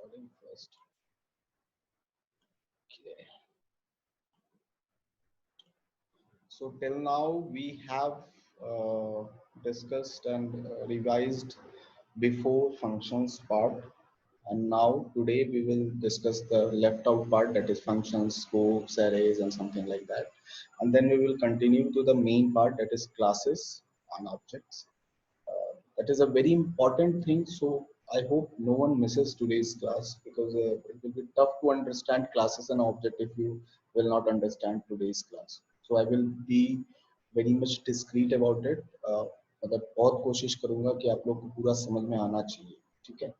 recording first. Okay. So till now we have uh, discussed and revised before functions part, and now today we will discuss the left out part, that is functions, scopes, arrays, and something like that. And then we will continue to the main part, that is classes and objects. That is a very important thing. So I hope no one misses today's class, because it will be tough to understand classes and object if you will not understand today's class. So I will be very much discreet about it. मतलब बहुत कोशिश करूंगा कि आप लोग को पूरा समझ में आना चाहिए, ठीक है?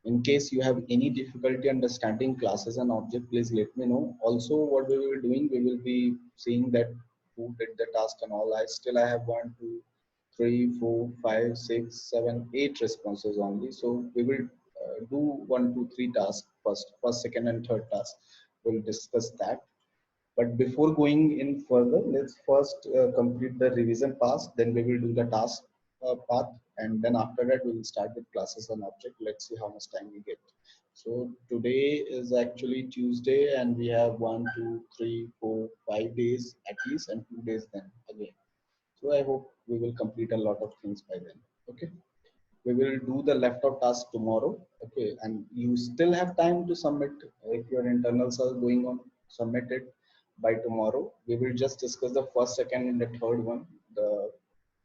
In case you have any difficulty understanding classes and object, please let me know. Also, what we will be doing, we will be seeing that who did the task and all. I have 1, 2, 3, 4, 5, 6, 7, 8 responses only. So we will do 1, 2, 3 tasks first, second, and third task. We'll discuss that. But before going in further, let's first complete the revision pass. Then we will do the task path, and then after that we will start with classes and object. Let's see how much time we get. So today is actually Tuesday, and we have 1, 2, 3, 4, 5 days at least, and 2 days then again. So I hope we will complete a lot of things by then. Okay. We will do the left out task tomorrow. Okay, and you still have time to submit if your internals are going on. Submit it by tomorrow. We will just discuss the first, second, and the third one. The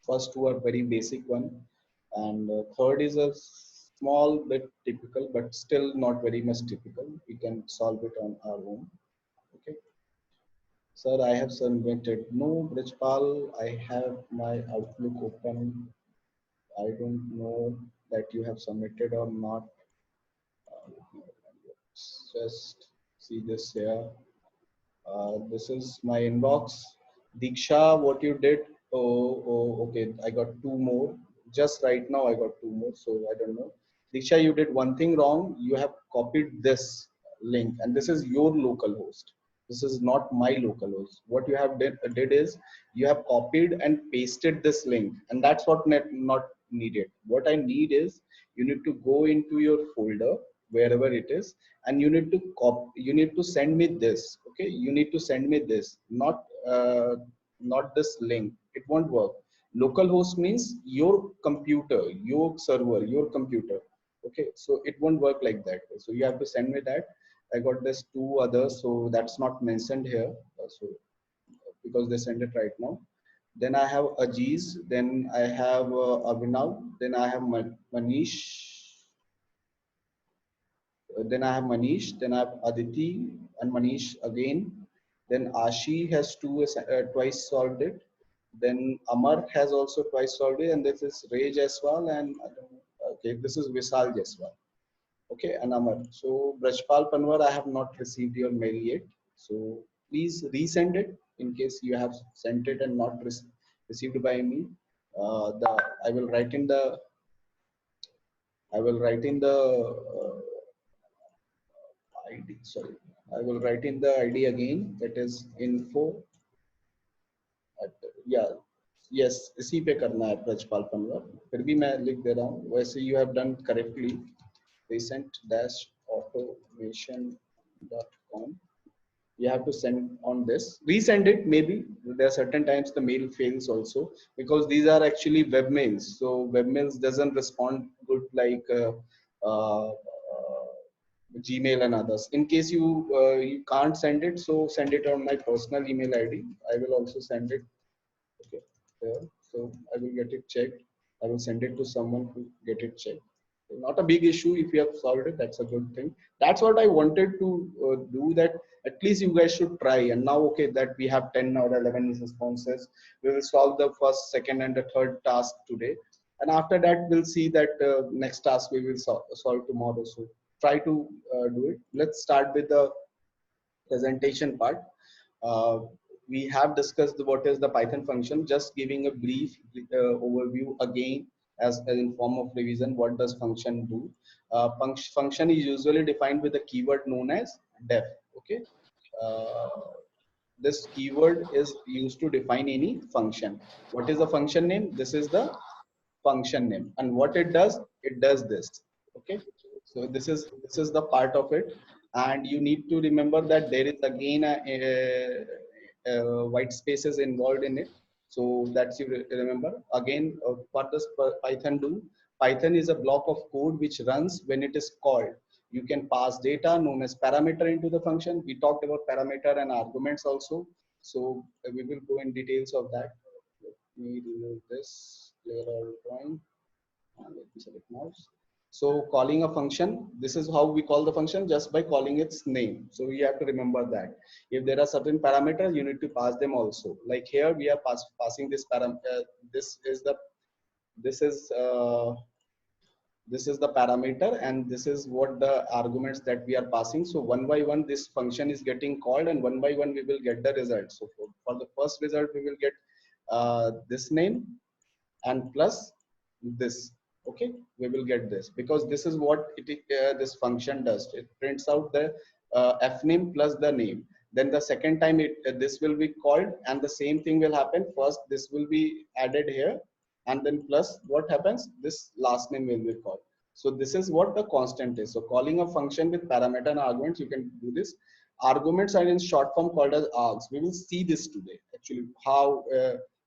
first two are very basic one, and third is a small bit typical, but still not very much typical. We can solve it on our own. Okay. Sir, I have submitted. No, Brijpal, I have my Outlook open. I don't know that you have submitted or not. Just see this here. This is my inbox. Diksha, what you did? Okay. I got two more. Just right now, I got two more. So I don't know. Diksha, you did one thing wrong. You have copied this link, and this is your local host. This is not my local host. What you have did is you have copied and pasted this link, and that's what not needed. What I need is you need to go into your folder wherever it is, and you need to send me this. Okay, you need to send me this, not this link. It won't work. Localhost means your computer, your server, your computer. Okay, so it won't work like that. So you have to send me that. I got this two others, so that's not mentioned here. So because they send it right now. Then I have Ajiz, then I have Abhinav, then I have Manish, then I have Manish, then I have Aditi and Manish again. Then Ashi has twice solved it. Then Amar has also twice solved it, and this is Ray Jaiswal, and I don't know, okay, this is Vishal Jaiswal. Okay, and Amar. So Brajpal Panwar, I have not received your mail yet. So please resend it in case you have sent it and not received by me. The I will write in the ID. Sorry, I will write in the ID again. That is info. Yeah, yes, इसी पे करना है ब्रजपाल पनवर. फिर भी मैं लिख दे रहा हूँ. वैसे you have done correctly. recent-automation.com. You have to send on this. Resend it. Maybe there are certain times the mail fails also, because these are actually web mails. So web mails doesn't respond good like Gmail and others. In case you can't send it, so send it on my personal email ID. I will also send it. Okay, there. So I will get it checked. I will send it to someone to get it checked. Not a big issue. If you have solved it, that's a good thing. That's what I wanted to do, that at least you guys should try. And now, okay, that we have 10 or 11 responses, we will solve the first, second, and the third task today, and after that we'll see that next task we will solve tomorrow. So try to do it. Let's start with the presentation part. uh, we have discussed what is the Python function. Just giving a brief overview again, as in form of revision. What does function do? Function is usually defined with a keyword known as def. Okay, uh, this keyword is used to define any function. What is the function name? This is the function name, and what it does this. Okay, So this is the part of it, and you need to remember that there is again a white spaces involved in it. So that's you remember again. What does Python do? Python is a block of code which runs when it is called. You can pass data known as parameter into the function. We talked about parameter and arguments also. So we will go in details of that. Let me remove this clear all drawing. Let me select mouse. So calling a function, this is how we call the function, just by calling its name. So you have to remember that. If there are certain parameters, you need to pass them also. Like here, we are passing this parameter. This is the this is uh, this is the parameter, and this is what the arguments that we are passing. So one by one, this function is getting called, and one by one, we will get the result. So for the first result, we will get this name and plus this. Okay, we will get this because this is what this function does. It prints out the f name plus the name. Then the second time this will be called, and the same thing will happen. First this will be added here, and then plus what happens, this last name will be called. So this is what the constant is. So calling a function with parameter and arguments, you can do this. Arguments are in short form called as args. We will see this today actually, how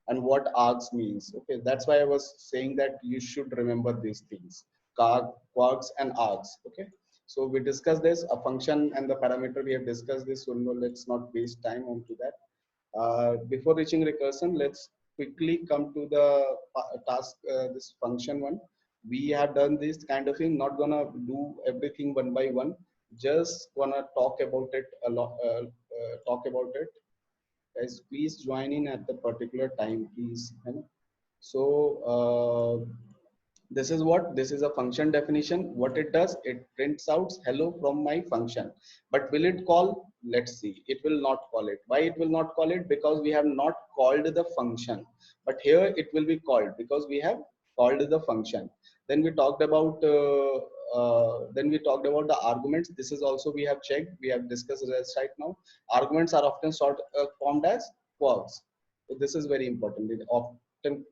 and what args means. Okay, that's why I was saying that you should remember these things, quarks and args. Okay, so we discussed this, a function and the parameter, we have discussed this, so no, let's not waste time onto that. Before reaching recursion, let's quickly come to the task, this function one. We have done this kind of thing, not gonna do everything one by one, just gonna talk about it a lot, talk about it. Guys, please join in at the particular time, please. So this is what, this is a function definition. What it does, it prints out hello from my function. But will it call? Let's see. It will not call it. Why it will not call it? Because we have not called the function. But here it will be called because we have called the function. Then we talked about the arguments. This is also we have checked, we have discussed this right now. Arguments are often formed as quarks. So this is very important. It often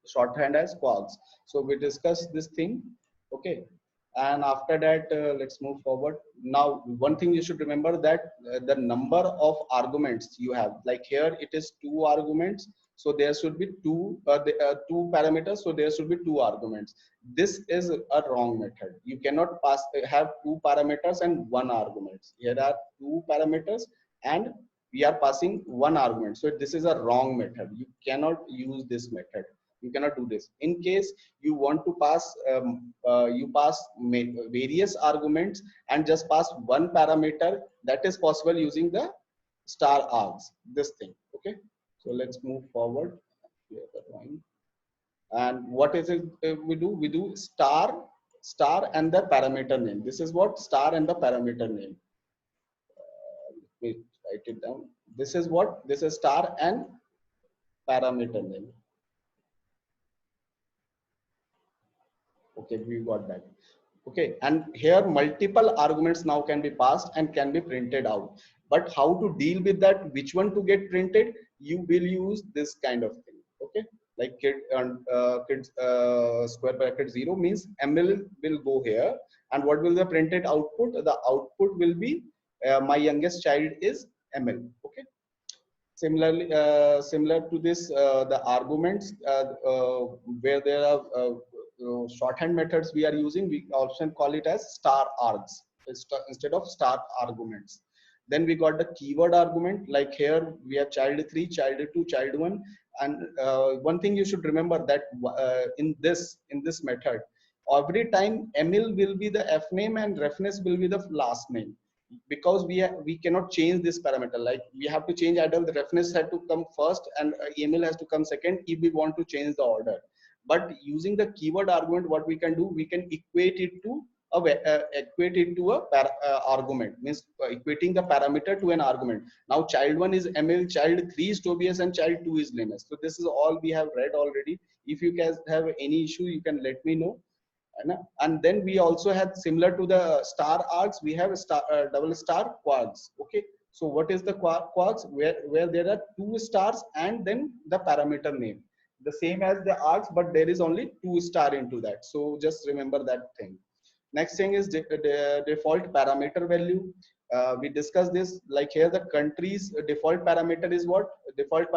shorthand as quarks. So we discussed this thing. Okay, and after that, let's move forward. Now one thing you should remember, that the number of arguments you have, like here it is two arguments, so there should be two parameters, so there should be two arguments. This is a wrong method. You cannot have two parameters and one argument. Here are two parameters and we are passing one argument, so this is a wrong method. You cannot use this method. You cannot do this. In case you want to pass, you pass various arguments and just pass one parameter, that is possible using the star args, this thing. Okay, so let's move forward. Clear the drawing. And what is it we do star and the parameter name. This is what star and the parameter name. Let me write it down. This is what, this is star and parameter name. Okay, we got that. Okay, and here multiple arguments now can be passed and can be printed out. But how to deal with that, which one to get printed, you will use this kind of thing. Okay, like kids square bracket 0 means ml will go here, and what will the printed output, the output will be my youngest child is ml. Okay, similarly similar to this, the arguments where there are shorthand methods we are using, we often call it as star args instead of star arguments. Then we got the keyword argument, like here we have child 3, child 2, child 1. And one thing you should remember, that in this method, every time ml will be the f name and reference will be the last name, because we cannot change this parameter. Like we have to change either the reference had to come first and email has to come second if we want to change the order. But using the keyword argument, what we can do, we can equate it to a argument, means equating the parameter to an argument. Now child 1 is ml, child 3 is tobias, and child 2 is linus. So this is all we have read already. If you guys have any issue, you can let me know. And then we also had, similar to the star args, we have a double star quarks. Okay, so what is the quarks, where there are two stars and then the parameter name, the same as the args, but there is only two star into that. So just remember that thing. Next thing is the default parameter value. We discussed this, like here the country's default parameter is what? Default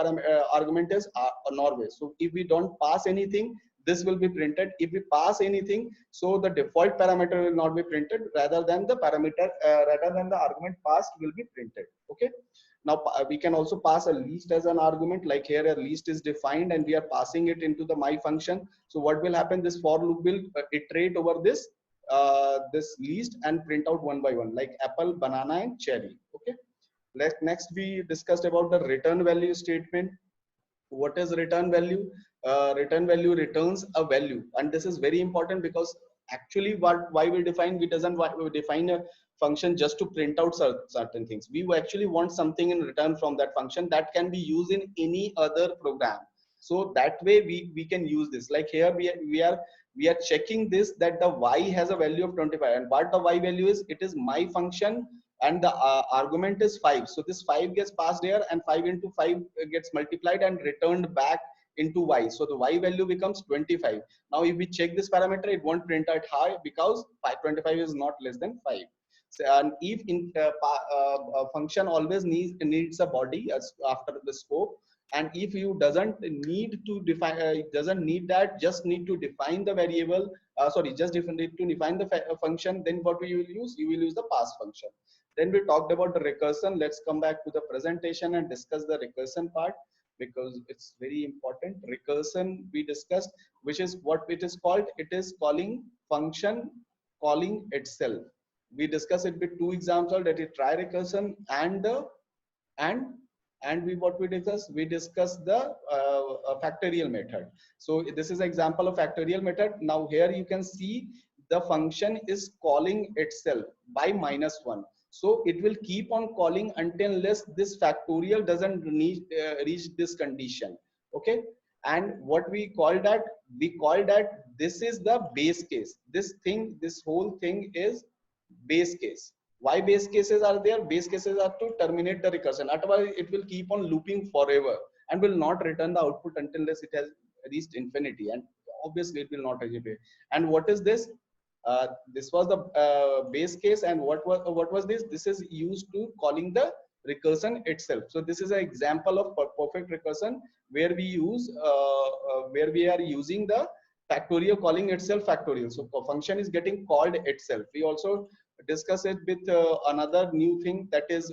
argument is Norway. So if we don't pass anything, this will be printed. If we pass anything, so the default parameter will not be printed, rather than the parameter, rather than the argument passed will be printed. Okay. Now we can also pass a list as an argument, like here a list is defined and we are passing it into the my function. So what will happen? This for loop will iterate over this list and print out one by one, like apple, banana, and cherry. Okay. Next we discussed about the return value statement. What is return value? Return value returns a value, and this is very important because actually why we doesn't we define a function just to print out certain things. We actually want something in return from that function that can be used in any other program. So that way we can use this. Like here we are checking this, that the y has a value of 25, and what the y value is, it is my function, and the argument is 5. So this 5 gets passed here, and 5 into 5 gets multiplied and returned back into y. So the y value becomes 25. Now if we check this parameter, it won't print out high because 525 is not less than 5. So, and if in function always needs a body as after the scope, and if you doesn't need to define, doesn't need that, just need to define the variable, sorry, just need to define the function, then what will you use? You will use the pass function. Then we talked about the recursion. Let's come back to the presentation and discuss the recursion part, because it's very important. Recursion we discussed, which is what it is called. It is calling function calling itself. We discussed it with two examples, that is try recursion and the and we discussed the factorial method. So this is an example of factorial method. Now here you can see the function is calling itself by -1. So it will keep on calling until unless this factorial doesn't reach this condition. Okay. And what we call that? We call that this is the base case. This whole thing is base case. Why base cases are there? Base cases are to terminate the recursion. Otherwise, it will keep on looping forever and will not return the output until unless it has reached infinity. And obviously, it will not reach it. And what is this? This was the base case. And what was this? This is used to calling the recursion itself. So this is an example of perfect recursion where where we are using the factorial calling itself factorial. So function is getting called itself. We also discuss it with another new thing, that is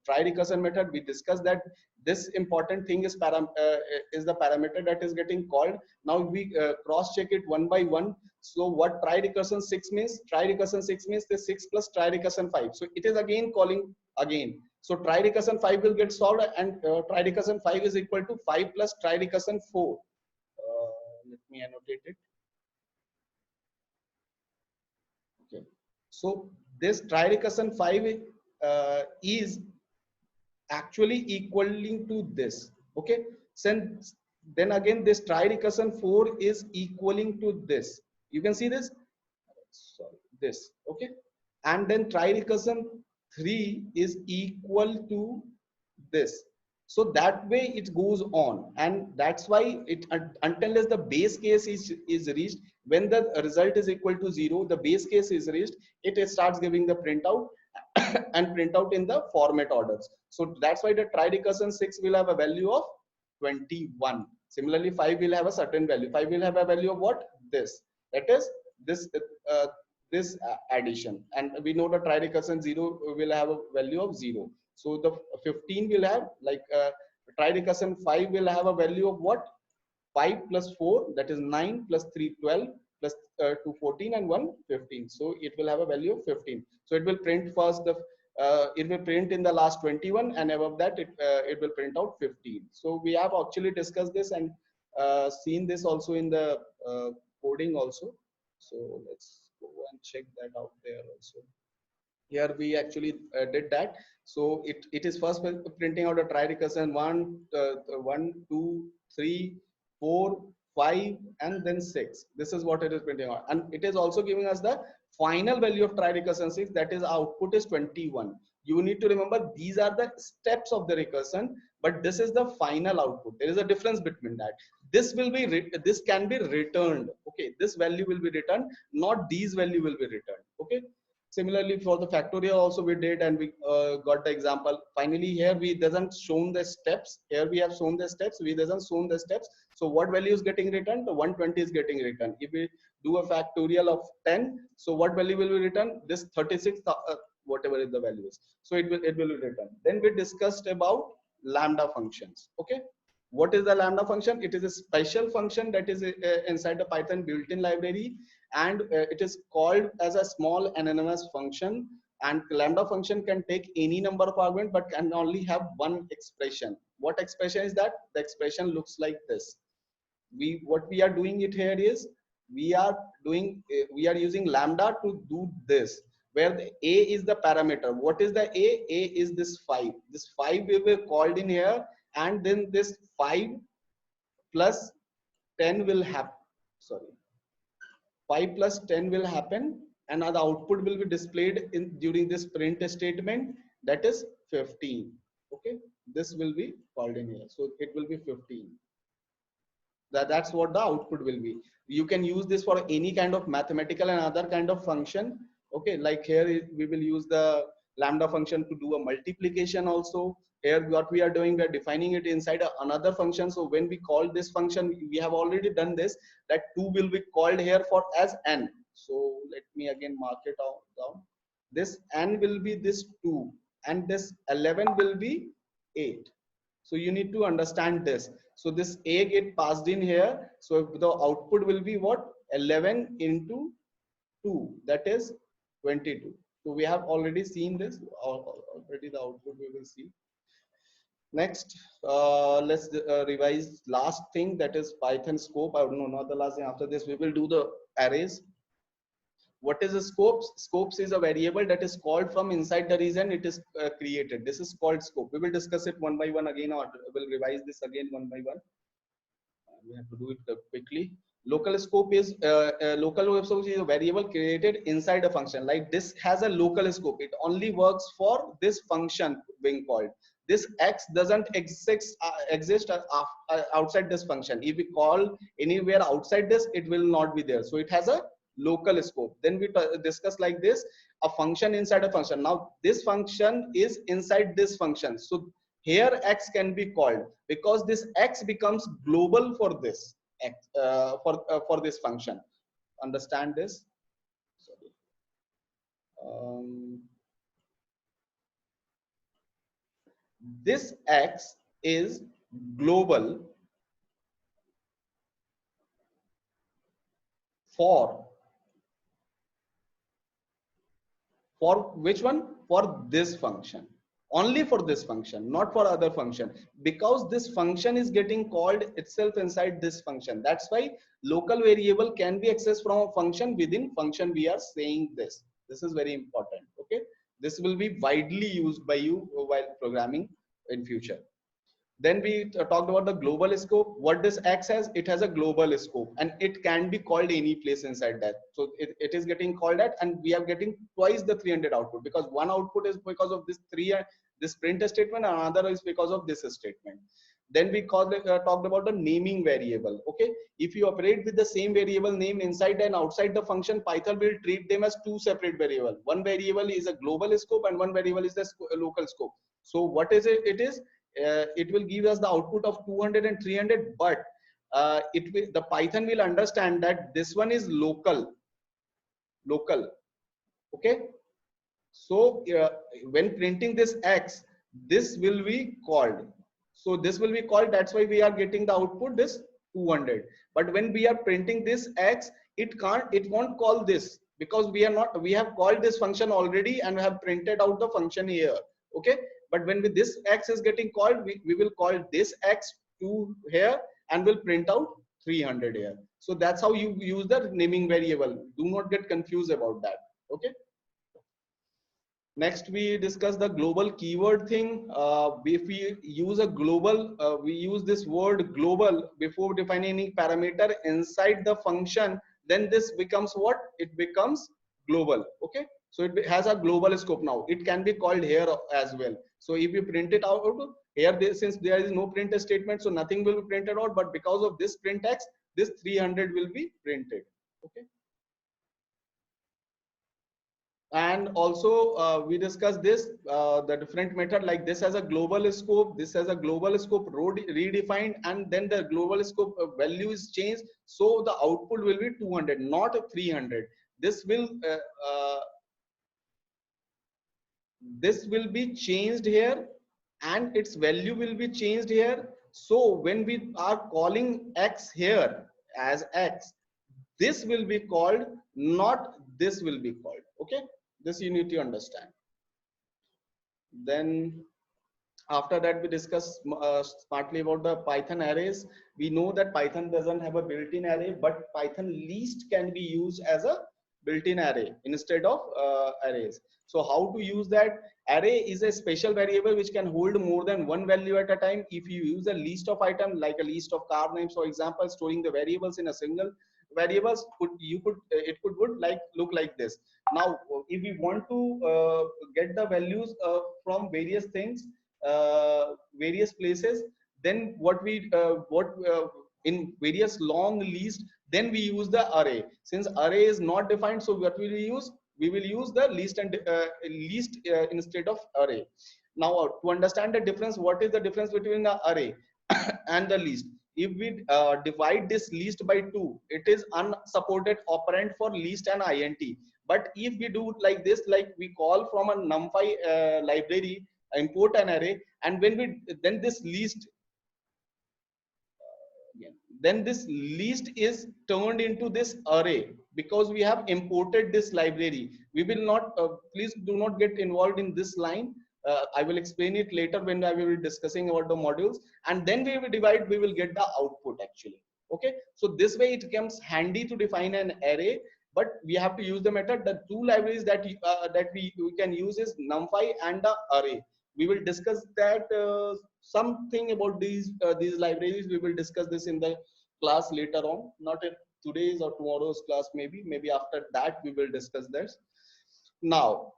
try recursion method. We discussed that this important thing is the parameter that is getting called. Now we cross check it one by one. So what try recursion 6 means? Try recursion 6 means the 6 plus try recursion 5. So it is again calling again. So try recursion 5 will get solved, and try recursion 5 is equal to 5 plus try recursion 4. Let me annotate it. Okay. So this try recursion 5 is actually equaling to this. Okay. Since then again this try recursion 4 is equaling to this. You can see this. Sorry, this. Okay. And then try recursion 3 is equal to this. So that way it goes on, and that's why it until the base case is reached, when the result is equal to 0, the base case is reached, it starts giving the printout and printout in the format orders. So that's why the try recursion 6 will have a value of 21. Similarly, 5 will have a certain value. 5 will have a value of what? This. That is this addition, and we know the try recursion 0 will have a value of 0. So the 15 will have like try recursion 5 will have a value of what? 5 plus 4, that is 9, plus 3 12, plus 2 14, and 1 15. So it will have a value of 15. So it will print first the it will print in the last 21, and above that it will print out 15. So we have actually discussed this and seen this also in the coding also. So let's go and check that out there also. Here we actually did that. So it is first printing out a try recursion 1, 2, 3, 4, 5, and then 6. This is what it is printing out, and it is also giving us the final value of try recursion 6. That is output is 21. You need to remember these are the steps of the recursion, but this is the final output. There is a difference between that. this will be this can be returned. Okay, this value will be returned, not these value will be returned. Okay, similarly for the factorial also we did, and we got the example. Finally here we doesn't shown the steps, here we have shown the steps, we doesn't shown the steps. So what value is getting returned? The 120 is getting returned. If we do a factorial of 10, so what value will be returned? This 36, whatever is the value is, so it will be returned. Then we discussed about lambda functions. Okay, what is the lambda function? It is a special function that is inside the Python built-in library, and it is called as a small anonymous function. And lambda function can take any number of argument but can only have one expression. What expression is that? The expression looks like this. What we are doing it here is we are using lambda to do this, where the a is the parameter. What is the a? A is this 5. This 5 will be called in here, and then this 5 plus 10 will happen. Sorry, 5 plus 10 will happen, and the output will be displayed in during this print statement, that is 15. Okay, this will be called in here, so it will be 15. That's what the output will be. You can use this for any kind of mathematical and other kind of function. Okay, like here we will use the lambda function to do a multiplication also. Here what we are doing, we are defining it inside another function. So when we call this function, we have already done this, that 2 will be called here for as n. So let me again mark it out down. This n will be this 2, and this 11 will be 8. So you need to understand this. So this a get passed in here. So the output will be what? 11 into 2, that is 22. So we have already seen this. Already the output we will see. Next, let's revise last thing, that is Python scope. I don't know, not the last thing. After this, we will do the arrays. What is a scopes? Scopes is a variable that is called from inside the region it is created. This is called scope. We will discuss it one by one again, or we'll revise this again one by one. We have to do it quickly. Local scope is local scope is a variable created inside a function. Like this has a local scope. It only works for this function being called. This x doesn't exist outside this function. If we call anywhere outside this, it will not be there. So it has a local scope. Then we discuss like this, a function inside a function. Now this function is inside this function. So here x can be called, because this x becomes global for this x, for this function. Understand this? Sorry. This x is global for which one? For this function. Only for this function, not for other function, because this function is getting called itself inside this function. That's why local variable can be accessed from a function within function. We are saying this. This is very important. Okay, this will be widely used by you while programming in future. Then we talked about the global scope. What this x has? It has a global scope, and it can be called any place inside that. So it is getting called at, and we are getting twice the 300 output, because one output is because of this this print statement, and another is because of this statement. Then we talked about the naming variable. Okay, if you operate with the same variable name inside and outside the function, Python will treat them as two separate variables. One variable is a global scope, and one variable is the local scope. So what is it? It will give us the output of 200 and 300, but the Python will understand that this one is local. Okay, so when printing this x, this will be called. So this will be called. That's why we are getting the output this 200. But when we are printing this x, it won't call this, because we have called this function already and have printed out the function here. Okay, but when this x is getting called, we will call this x to here and will print out 300 here. So that's how you use the naming variable. Do not get confused about that. Okay. Next, we discuss the global keyword thing. If we use a global, we use this word global before defining any parameter inside the function, then this becomes what? It becomes global. Okay, so it has a global scope now. It can be called here as well. So if you print it out here, since there is no print statement, so nothing will be printed out, but because of this print x, this 300 will be printed. Okay. And also we discussed this the different method, like this has a global scope, this has a global scope redefined, and then the global scope value is changed, so the output will be 200, not 300. Uh, this will be changed here, and its value will be changed here. So when we are calling x here as x, this will be called, not this will be called. Okay, this you need to understand. Then after that we discuss smartly about the Python arrays. We know that Python doesn't have a built-in array, but Python list can be used as a built-in array instead of arrays. So how to use that? Array is a special variable which can hold more than one value at a time. If you use a list of items, like a list of car names, for example, storing the variables in a single variables, it could would like look like this. Now if we want to get the values from various things, various places, then in various long list, then we use the array. Since array is not defined, so what will we use? We will use the list and list instead of array. Now to understand the difference, what is the difference between the array and the list? If we divide this list by 2, it is unsupported operand for list and int. But if we do like this, like we call from a numpy library, import an array, and when we then this list then this list is turned into this array, because we have imported this library. We will not please do not get involved in this line. I will explain it later when I will be discussing about the modules, and then we will divide, we will get the output actually. Okay, so this way it comes handy to define an array, but we have to use the method. The two libraries that we can use is numpy and the array. We will discuss that something about these libraries. We will discuss this in the class later on, not in today's or tomorrow's class. Maybe after that we will discuss this. Now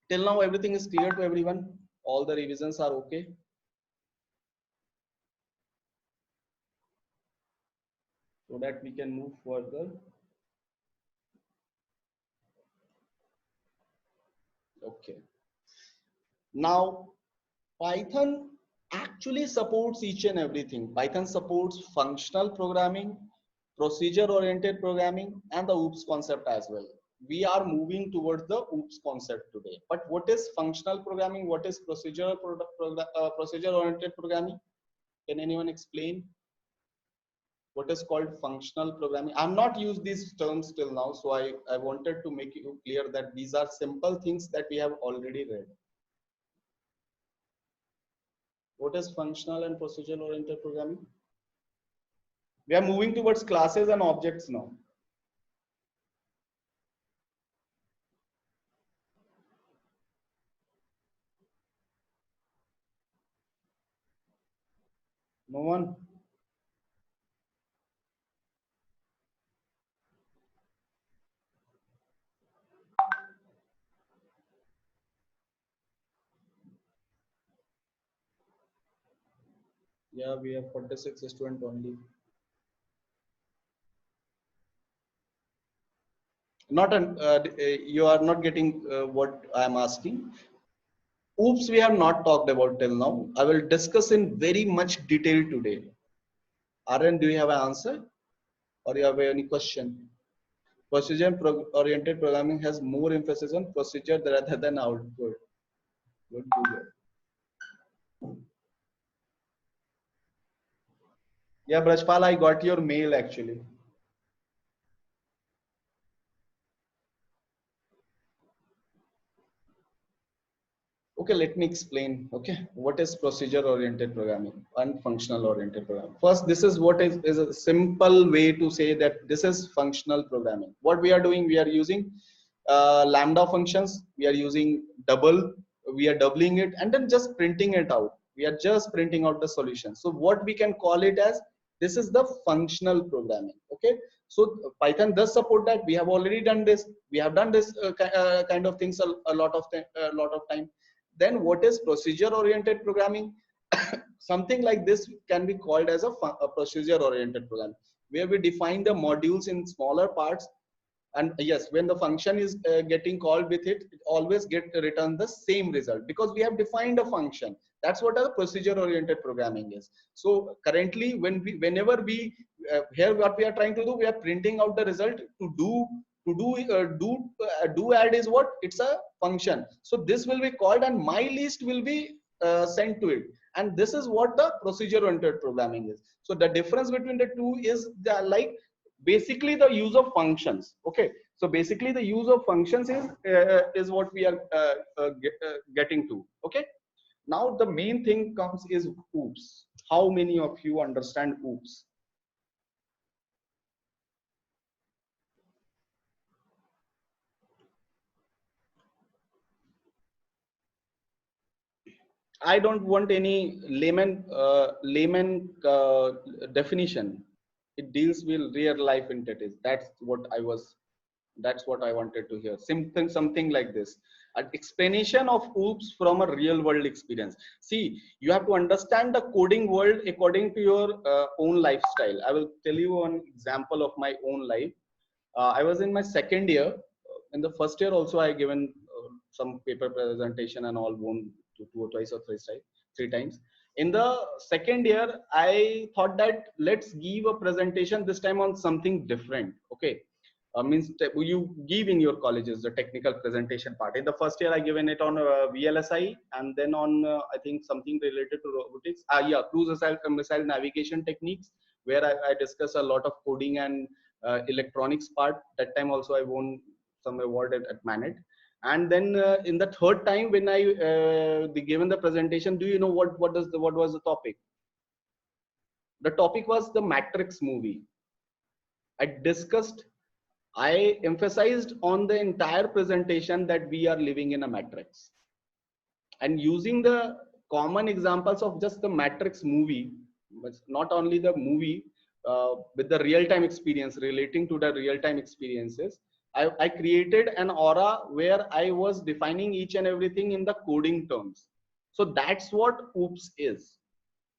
till now everything is clear to everyone? All the revisions are okay? So that we can move further. Okay. Now Python actually supports each and everything. Python supports functional programming, procedure oriented programming, and the OOPS concept as well. We are moving towards the OOPS concept today. But what is functional programming? What is procedure oriented programming? Can anyone explain what is called functional programming? I'm not used these terms till now, so I wanted to make you clear that these are simple things that we have already read. What is functional and procedural oriented programming? We are moving towards classes and objects now. No one? Yeah, we have 46 students only. Not an, you are not getting what I am asking. Oops, we have not talked about till now. I will discuss in very much detail today. Aaron, do you have an answer, or you have any question? Procedure oriented programming has more emphasis on procedure rather than output. Good, good. Yeah, Brajpal, I got your mail actually. Okay, let me explain. Okay, what is procedure oriented programming and functional oriented programming? First, this is what is a simple way to say that this is functional programming. What we are doing, we are using lambda functions, we are using double, we are doubling it, and then just printing it out. We are just printing out the solution. So what we can call it as, this is the functional programming. Okay, so Python does support that. We have already done this. We have done this kind of things a lot of time. Then what is procedure oriented programming? Something like this can be called as a procedure oriented program, where we define the modules in smaller parts. And yes, when the function is getting called with it, it always get return the same result because we have defined a function. That's what a procedure oriented programming is. So currently whenever we here what we are trying to do, we are printing out the result to do add is what, it's a function. So this will be called and my list will be sent to it, and this is what the procedure oriented programming is. So the difference between the two is like basically the use of functions. Okay, so basically the use of functions is what we are getting to. Okay, now the main thing comes is oops. How many of you understand oops? I don't want any layman definition. It deals with real life entities. That's what I wanted to hear. Something like this. An explanation of oops from a real world experience. See, you have to understand the coding world according to your own lifestyle. I will tell you an example of my own life. I was in my second year. In the first year also, I given some paper presentation and all, won two or twice or three times. In the second year, I thought that let's give a presentation this time on something different. Okay, means you give in your colleges the technical presentation part. In the first year, I given it on VLSI, and then on I think something related to robotics. Yeah, cruise missile navigation techniques, where I discuss a lot of coding and electronics part. That time also I won some award at Manet. And then in the third time when I given the presentation, do you know what was the topic? The topic was the Matrix movie. I discussed, I emphasized on the entire presentation that we are living in a matrix, and using the common examples of just the Matrix movie, but not only the movie, with the real-time experience, relating to the real-time experiences. I created an aura where I was defining each and everything in the coding terms. So that's what OOPS is.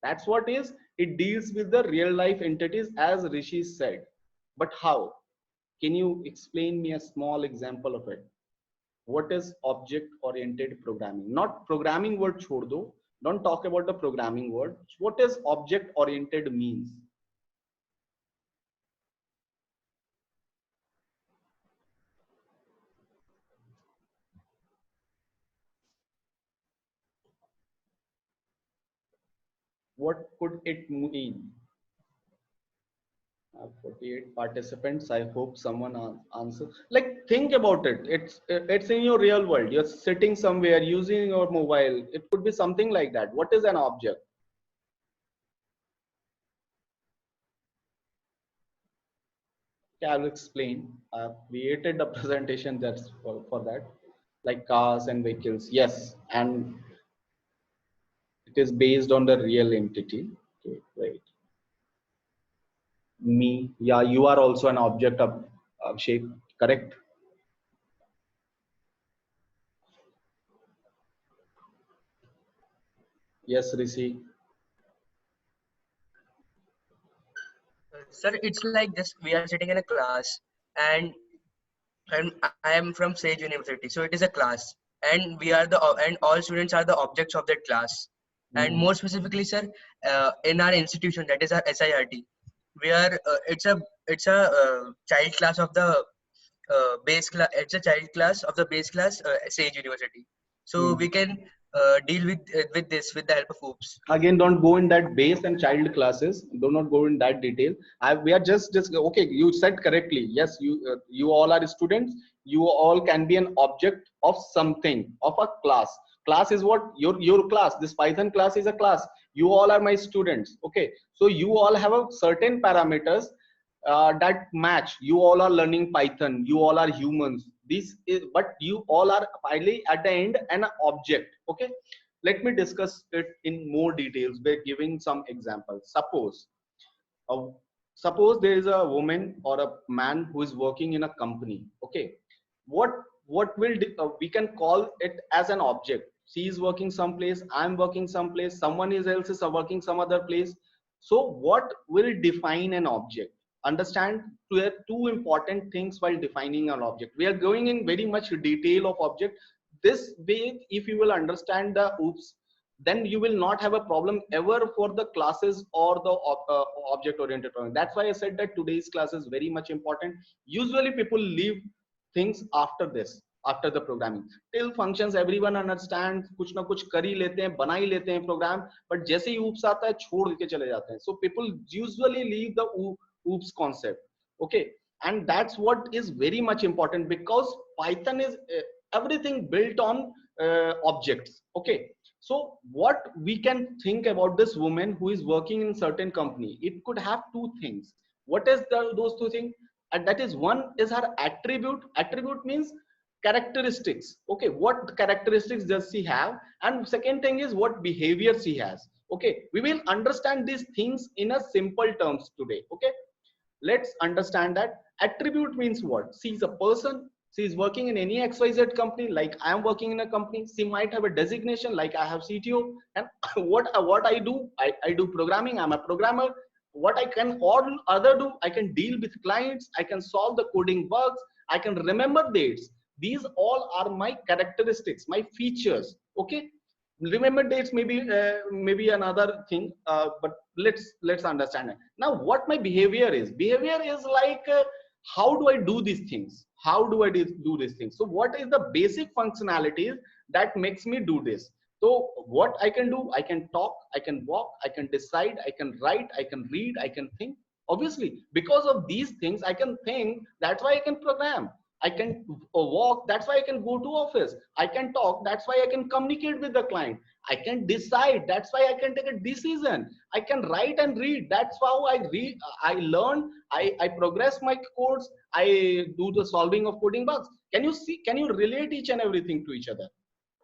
That's what is. It deals with the real life entities, as Rishi said. But how? Can you explain me a small example of it? What is object oriented programming? Not programming word chhod do. Don't talk about the programming word. What is object oriented means? What could it mean? 48 participants. I hope someone answer. Like, think about it. It's in your real world. You're sitting somewhere using your mobile. It could be something like that. What is an object? Okay, I'll explain. I've created a presentation that's for that, like cars and vehicles. Yes, and it is based on the real entity. Okay, right. Me, yeah, you are also an object of shape, correct? Yes, Rishi. Sir, it's like this. We are sitting in a class, and I am from Sage University. So it is a class, and we are the and all students are the objects of that class. And Mhm. more specifically, sir, in our institution, that is our SIRT, we are it's a child class of the base class. It's a child class of the base class Sage University. So we Mhm. can deal with this with the help of OOPS. Again, don't go in that base and child classes. Do not go in that detail. We are just okay. You said correctly. Yes, you all are students. You all can be an object of something, of a class. Class is what, your class. This Python class is a class. You all are my students. Okay, so you all have a certain parameters that match. You all are learning Python. You all are humans. This is, but you all are finally at the end an object. Okay, let me discuss it in more details by giving some examples. Uh, Suppose there is a woman or a man who is working in a company. Okay, what we can call it as an object. she is working someplace, I'm working someplace, someone else is working some other place. So what will define an object? Understand two important things while defining an object. We are going in very much detail of object. This way, if you will understand the OOPS, then you will not have a problem ever for the classes or the object oriented programming. That's why I said that today's class is very much important. Usually people leave things after this, after the programming. Till functions everyone understands, कुछ ना कुछ कर ही लेते हैं, बना ही लेते हैं program, but जैसे ही oops आता है छोड़ के चले जाते हैं. So people usually leave the oops concept. Okay, and that's what is very much important, because Python is everything built on objects. Okay, so what we can think about this woman who is working in certain company, it could have two things. What is those two things? And that is, one is her attribute. Attribute means characteristics. Okay, what characteristics does she have? And second thing is what behavior she has. Okay, we will understand these things in a simple terms today. Okay, let's understand that. Attribute means what? She is a person, she is working in any XYZ company, like I am working in a company. She might have a designation like I have CTO, and what I do, I do programming, I'm a programmer. What I can all other do, I can deal with clients, I can solve the coding bugs, I can remember dates. These all are my characteristics, my features. Okay, remember dates maybe another thing, but let's understand it. Now what my behavior is, behavior is like how do I do these things, how do I do these things. So what is the basic functionalities that makes me do this? So what I can do, I can talk, I can walk, I can decide, I can write, I can read, I can think. Obviously because of these things I can think, that's why I can program. I can walk, that's why I can go to office. I can talk, that's why I can communicate with the client. I can decide, that's why I can take a decision. I can write and read, that's how I read, I learn, I progress my codes, I do the solving of coding bugs. Can you see, can you relate each and everything to each other?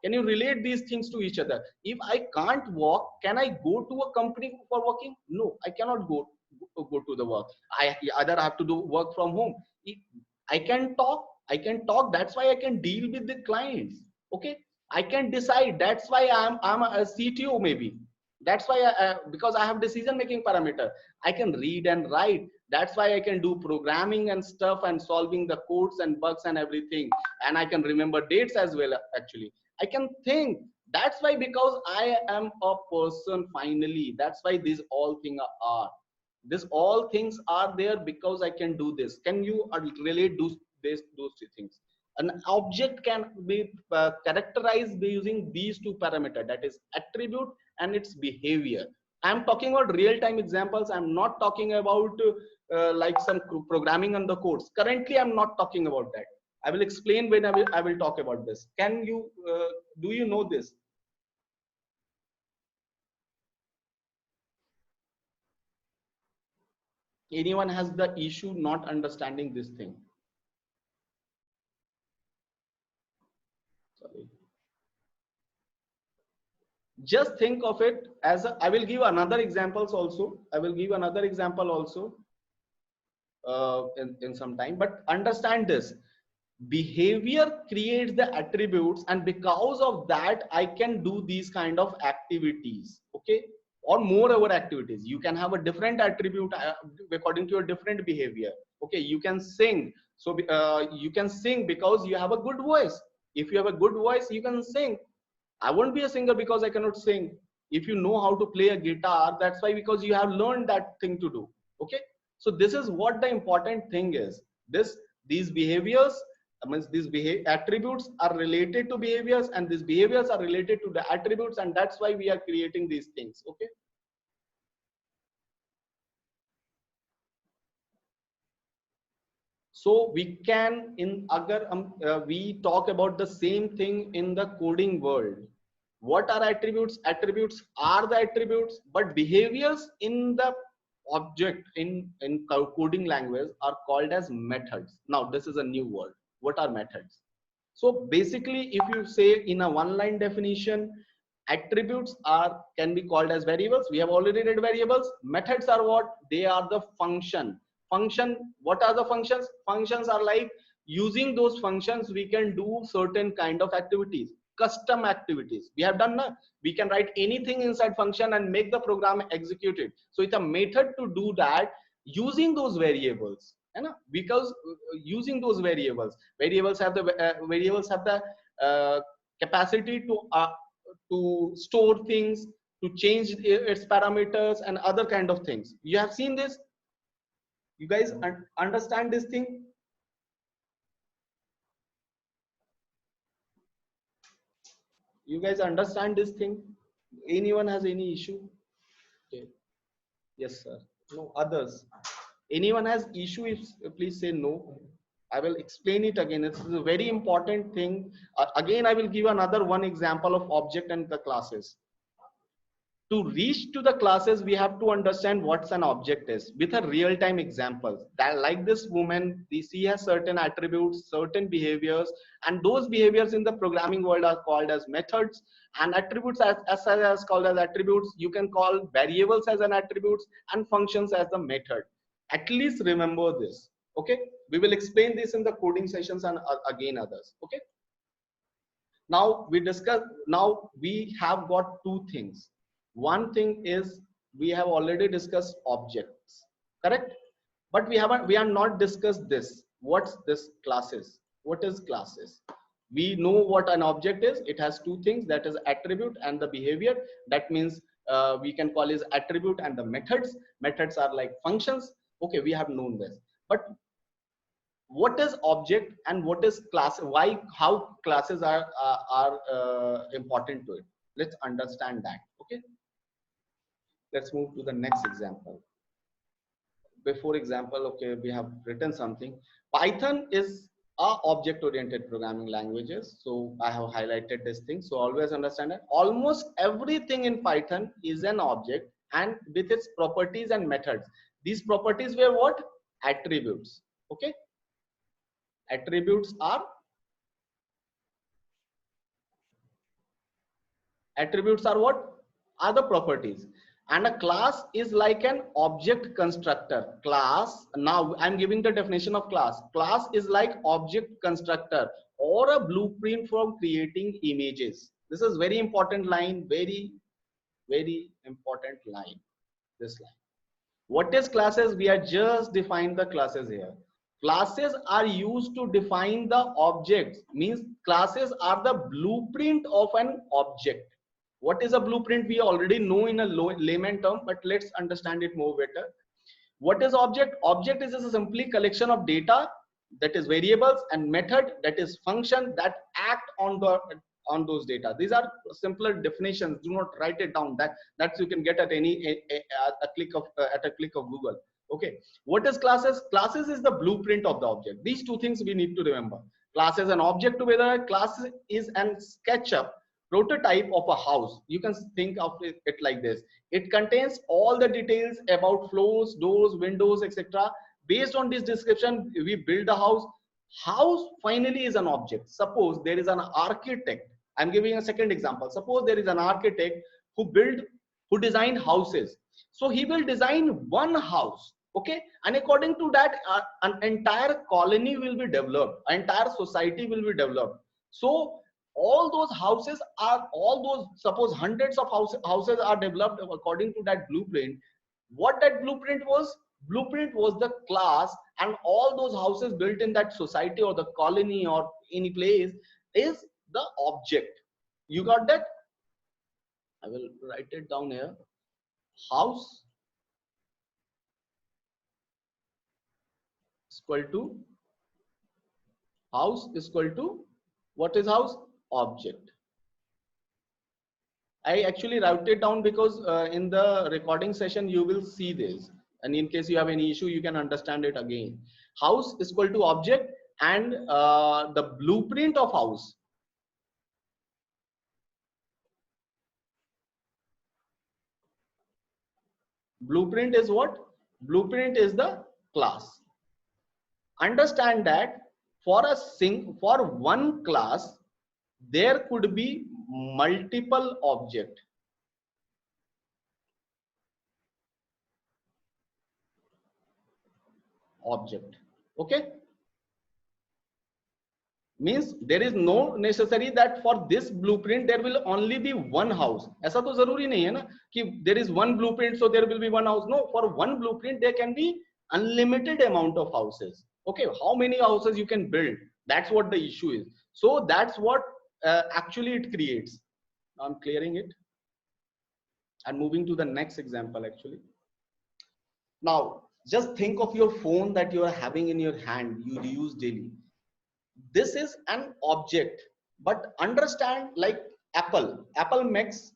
Can you relate these things to each other? If I can't walk, can I go to a company for working? No, I cannot go to the work. I either have to do work from home. I can talk, that's why I can deal with the clients. Okay, I can decide, that's why I'm a CTO maybe. That's why because I have decision making parameter. I can read and write, that's why I can do programming and stuff and solving the codes and bugs and everything. And I can remember dates as well. Actually I can think, that's why, because I am a person finally. That's why these all things are, this all things are there because I can do this. Can you relate those two things? An object can be characterized by using these two parameters, that is attribute and its behavior. I'm talking about real-time examples. I'm not talking about like some programming on the codes. Currently I'm not talking about that. I will explain when I will talk about this. Can you do you know this? Anyone has the issue not understanding this thing? Sorry. Just think of it as a, I will give another examples also. I will give another example also in some time. But understand this. Behavior creates the attributes, and because of that I can do these kind of activities. Okay, or moreover activities. You can have a different attribute according to your different behavior. Okay, you can sing, so you can sing because you have a good voice. If you have a good voice you can sing. I won't be a singer because I cannot sing. If you know how to play a guitar, that's why, because you have learned that thing to do. Okay, so this is what the important thing is. These behaviors, means these attributes are related to behaviors, and these behaviors are related to the attributes, and that's why we are creating these things. Okay, so we can in agar we talk about the same thing in the coding world. What are attributes? Attributes are the attributes, but behaviors in the object in coding language are called as methods. Now this is a new word. What are methods? So basically, if you say in a one line definition, attributes can be called as variables. We have already read variables. Methods are what? They are the function. What are the functions? Functions are like, using those functions we can do certain kind of activities. custom activities. We have done na? We can write anything inside function and make the program execute it. So it's a method to do that using those variables. Because using those variables have the capacity to store things, to change its parameters and other kind of things. You have seen this? You guys understand this thing? You guys understand this thing? Anyone has any issue? Okay. Yes, sir. No others. Anyone has issue? If please say no. I will explain it again. It's a very important thing. Again, I will give another one example of object and the classes. To reach to the classes, we have to understand what's an object is with a real-time examples. That like this woman, she has certain attributes, certain behaviors, and those behaviors in the programming world are called as methods, and attributes as called as attributes. You can call variables as an attributes and functions as the method. At least remember this. Okay, we will explain this in the coding sessions and again others. Okay. Now we have got two things. One thing is we have already discussed objects, correct? But we are not discussed this. What's this classes? What is classes? We know what an object is. It has two things, that is attribute and the behavior. That means we can call is attribute and the methods. Methods are like functions. Okay, we have known this. But what is object and what is class? Why, how classes are important to it? Let's understand that. Okay, let's move to the next example. Before example, okay, we have written something. Python is a object oriented programming languages, so I have highlighted this thing. So always understand that almost everything in Python is an object and with its properties and methods. These properties were what? Attributes. Okay, attributes are what? Are the properties. And a class is like an object constructor. Class, now I'm giving the definition of class. Class is like object constructor or a blueprint for creating images. This is very important line, very important line, this line. What is classes? We are just defined the classes here. Classes are used to define the objects, means classes are the blueprint of an object. What is a blueprint? We already know in a layman term, but let's understand it more better. What is object? Object is a simply collection of data, that is variables, and method, that is function, that act on those data. These are simpler definitions. Do not write it down. That's you can get at any a click of at a click of Google. Okay. What is classes? Classes is the blueprint of the object. These two things we need to remember. Class is an object together. Class is an SketchUp prototype of a house. You can think of it like this. It contains all the details about floors, doors, windows, etc. Based on this description, we build the house. House finally is an object. Suppose there is an architect. I'm giving a second example. Suppose there is an architect who designed houses. So he will design one house. Okay, and according to that, an entire colony will be developed. An entire society will be developed. So all those houses are suppose hundreds of houses are developed according to that blueprint. What that blueprint was? Blueprint was the class, and all those houses built in that society or the colony or any place is the object. You got that? I will write it down here. House is equal to what is house? Object. I actually wrote it down because in the recording session you will see this, and in case you have any issue you can understand it again. House is equal to object, and the blueprint of house. Blueprint is what? Blueprint is the class. Understand that for one class there could be multiple object. Okay, Means there is no necessary that for this blueprint there will only be one house. ऐसा तो जरूरी नहीं है ना कि there is one blueprint so there will be one house. No, for one blueprint there can be unlimited amount of houses. Okay, how many houses you can build, that's what the issue is. So that's what actually it creates. I'm clearing it and moving to the next example. Actually, now just think of your phone that you are having in your hand, you use daily. This is an object, but understand, like apple makes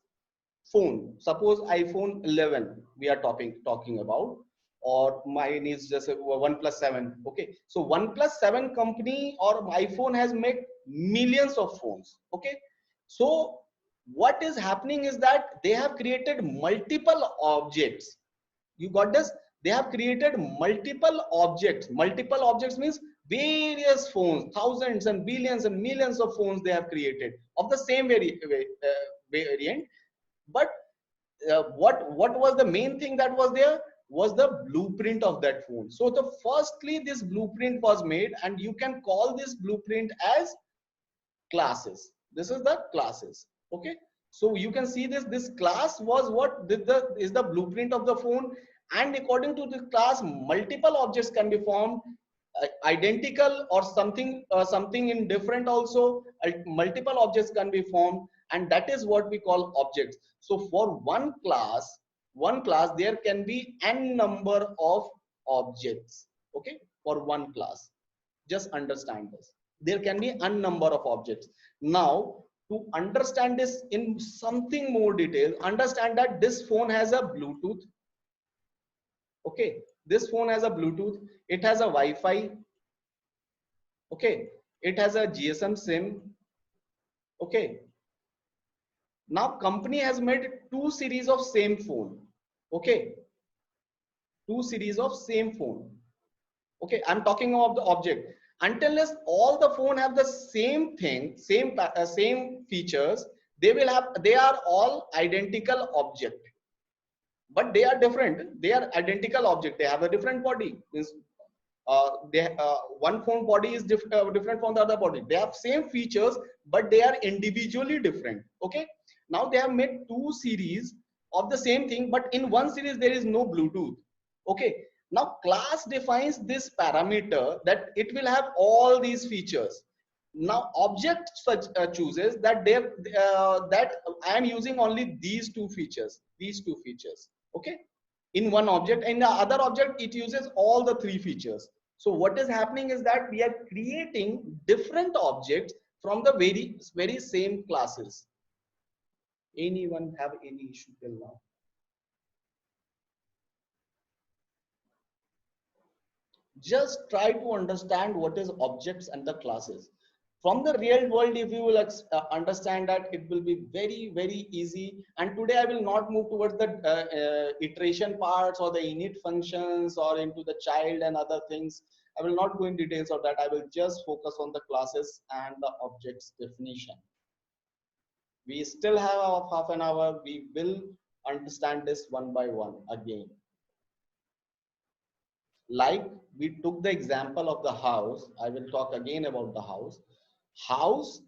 phone. Suppose iPhone 11 we are talking about, or mine is just a OnePlus 7. Okay, so OnePlus 7 company or iPhone has made millions of phones. Okay, so what is happening is that they have created multiple objects. You got this? They have created multiple objects. Multiple objects means various phones, thousands and billions and millions of phones they have created of the same variant. But what was the main thing that was there was the blueprint of that phone. So the firstly this blueprint was made, and you can call this blueprint as classes. This is the classes. Okay, so you can see this class was what is the blueprint of the phone, and according to this class multiple objects can be formed, identical or something in different also. Multiple objects can be formed, and that is what we call objects. So for one class there can be n number of objects. Okay, for one class, just understand this, there can be n number of objects. Now to understand this in something more detail, understand that this phone has a Bluetooth. Okay, this phone has a Bluetooth, it has a Wi-Fi. Okay, it has a GSM SIM. Okay, now company has made two series of same phone. Okay, two series of same phone. Okay, I'm talking about the object. Unless all the phone have the same thing, same features, they are all identical object, but they are different. They are identical object, they have a different body. Means one phone body is different from the other body. They have same features, but they are individually different. Okay, now they have made two series of the same thing, but in one series there is no Bluetooth. Okay, now class defines this parameter that it will have all these features. Now object such chooses that that I am using only these two features. Okay, in one object. In the other object it uses all the three features. So what is happening is that we are creating different objects from the very same classes. Anyone have any issue till now? Just try to understand what is objects and the classes from the real world. If you will understand that, it will be very easy. And today I will not move towards the iteration parts or the init functions or into the child and other things. I will not go in details of that. I will just focus on the classes and the objects definition. We still have half an hour. We will understand this one by one again. Like we took the example of the house, I will talk again about the house. House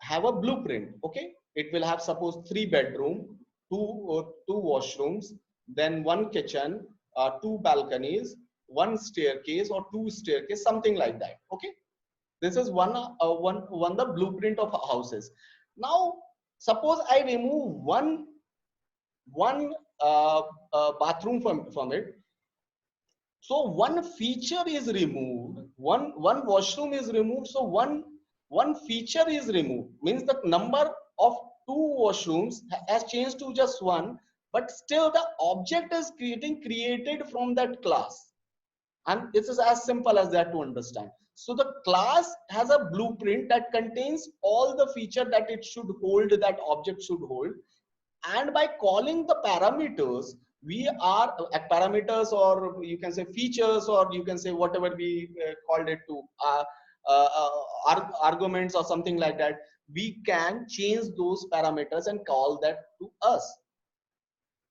have a blueprint. Okay, it will have suppose 3 bedroom, two washrooms, then 1 kitchen, 2 balconies, 1 staircase or 2 staircase, something like that. Okay, this is one the blueprint of houses. Now suppose I remove one bathroom from it. So one feature is removed, one washroom is removed. So one feature is removed, means the number of 2 washrooms has changed to just 1, but still the object is created from that class. And this is as simple as that to understand. So the class has a blueprint that contains all the feature that it should hold, that object should hold. And by calling the parameters, we are parameters, or you can say features, or you can say whatever we called it to arguments or something like that, we can change those parameters and call that to us.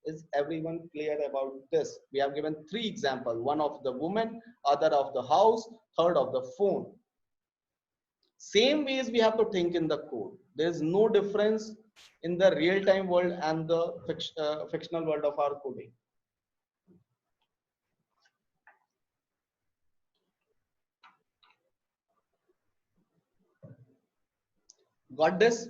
Is everyone clear about this? We have given 3 examples, one of the woman, other of the house, third of the phone. Same ways we have to think in the code. There is no difference in the real-time world and the fictional world of our coding. Got this?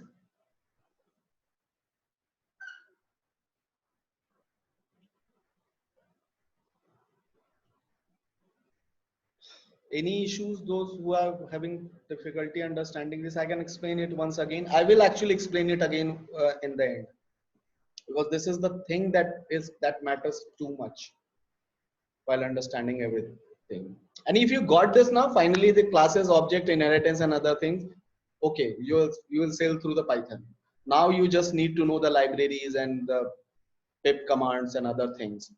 Any issues, those who are having difficulty understanding this? I can explain it once again. I will actually explain it again in the end, because this is the thing that matters too much while understanding everything. And if you got this now, finally the classes, object, inheritance and other things, okay, you will sail through the Python. Now you just need to know the libraries and the pip commands and other things.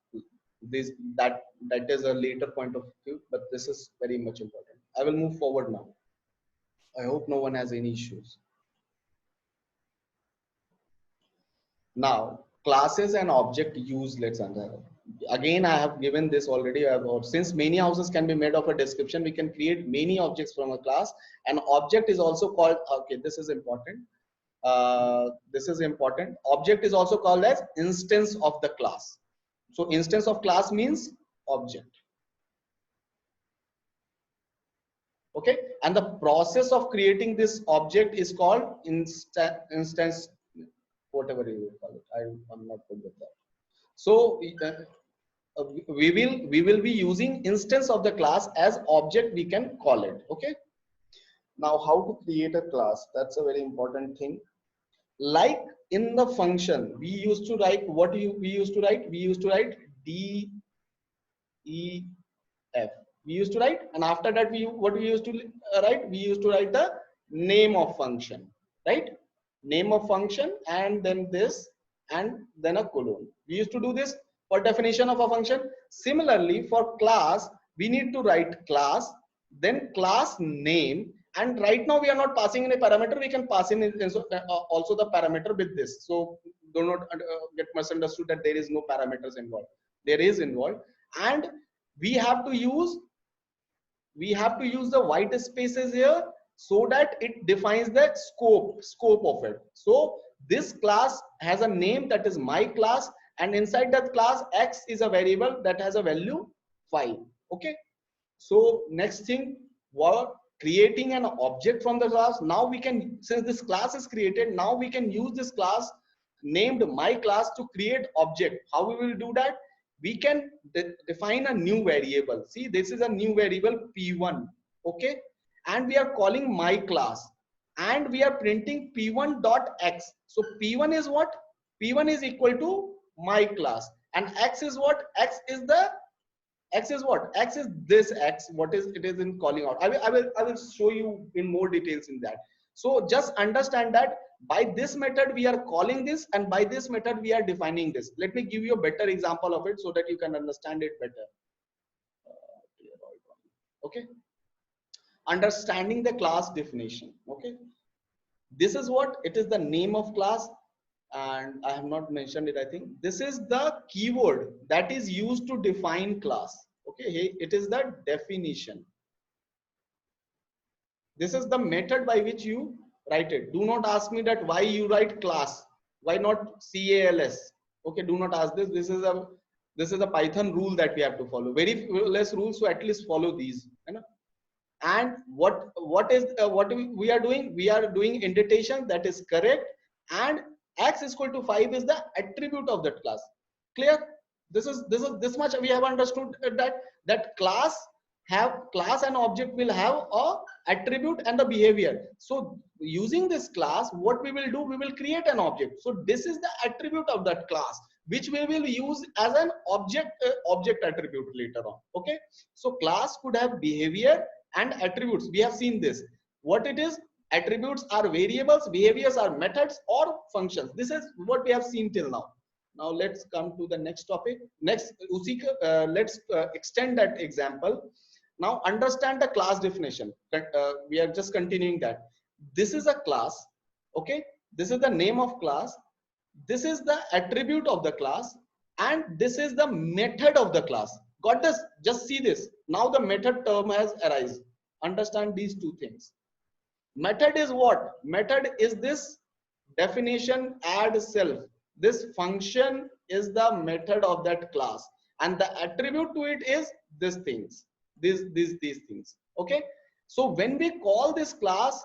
This that is a later point of view, but this is very much important. I will move forward now. I hope no one has any issues. Now, classes and object use, let's understand. Again, I have given this already. Since many houses can be made of a description, we can create many objects from a class. An object is also called, okay, this is important. This is important. Object is also called as instance of the class. So instance of class means object. Okay, and the process of creating this object is called instance, whatever you will call it. I'm not good with that. So we will be using instance of the class as object, we can call it. Okay, now how to create a class, that's a very important thing. Like in the function, we used to write, we used to write D E F, we used to write, and after that what we used to write, we used to write the name of function, right? Name of function, and then this, and then a colon. We used to do this for definition of a function. Similarly, for class, we need to write class, then class name, and right now we are not passing in a parameter, we can pass in also the parameter with this. So do not get misunderstood that there is no parameters involved. There is involved, and we have to use the white spaces here so that it defines the scope of it. So this class has a name, that is my class, and inside that class x is a variable that has a value 5. Okay, so next thing, we're creating an object from the class. Now we can, since this class is created, now we can use this class named my class to create object. How we will do that? We can define a new variable. See, this is a new variable p1. Okay, and we are calling my class, and we are printing p1 dot x. So p1 is what? P1 is equal to my class, and x is what? X is what? X is this x. What is it is in calling out? I will show you in more details in that. So just understand that by this method we are calling this, and by this method we are defining this. Let me give you a better example of it so that you can understand it better. Okay, understanding the class definition. Okay, this is what it is, the name of class, and I have not mentioned it. I think this is the keyword that is used to define class. Okay, hey, it is the definition. This is the method by which you write it. Do not ask me that why you write class, why not CALS. Okay, do not ask this. This is a Python rule that we have to follow. Very less rules, so at least follow these. You know? And what we are doing? We are doing indentation, that is correct, and x is equal to 5 is the attribute of that class. Clear? This much we have understood, that class and object will have a attribute and the behavior. So using this class, what we will do, we will create an object. So this is the attribute of that class, which we will use as an object attribute later on. Okay, so class could have behavior and attributes. We have seen this. What it is? Attributes are variables, behaviors are methods or functions. This is what we have seen till now. Now let's come to the next topic. Next, let's extend that example. Now understand the class definition. We are just continuing that. This is a class. Okay, this is the name of class. This is the attribute of the class, and this is the method of the class. Got this? Just see this. Now the method term has arisen. Understand these two things. Method is what? Method is this definition add self. This function is the method of that class, and the attribute to it is these things, these things. Okay. So when we call this class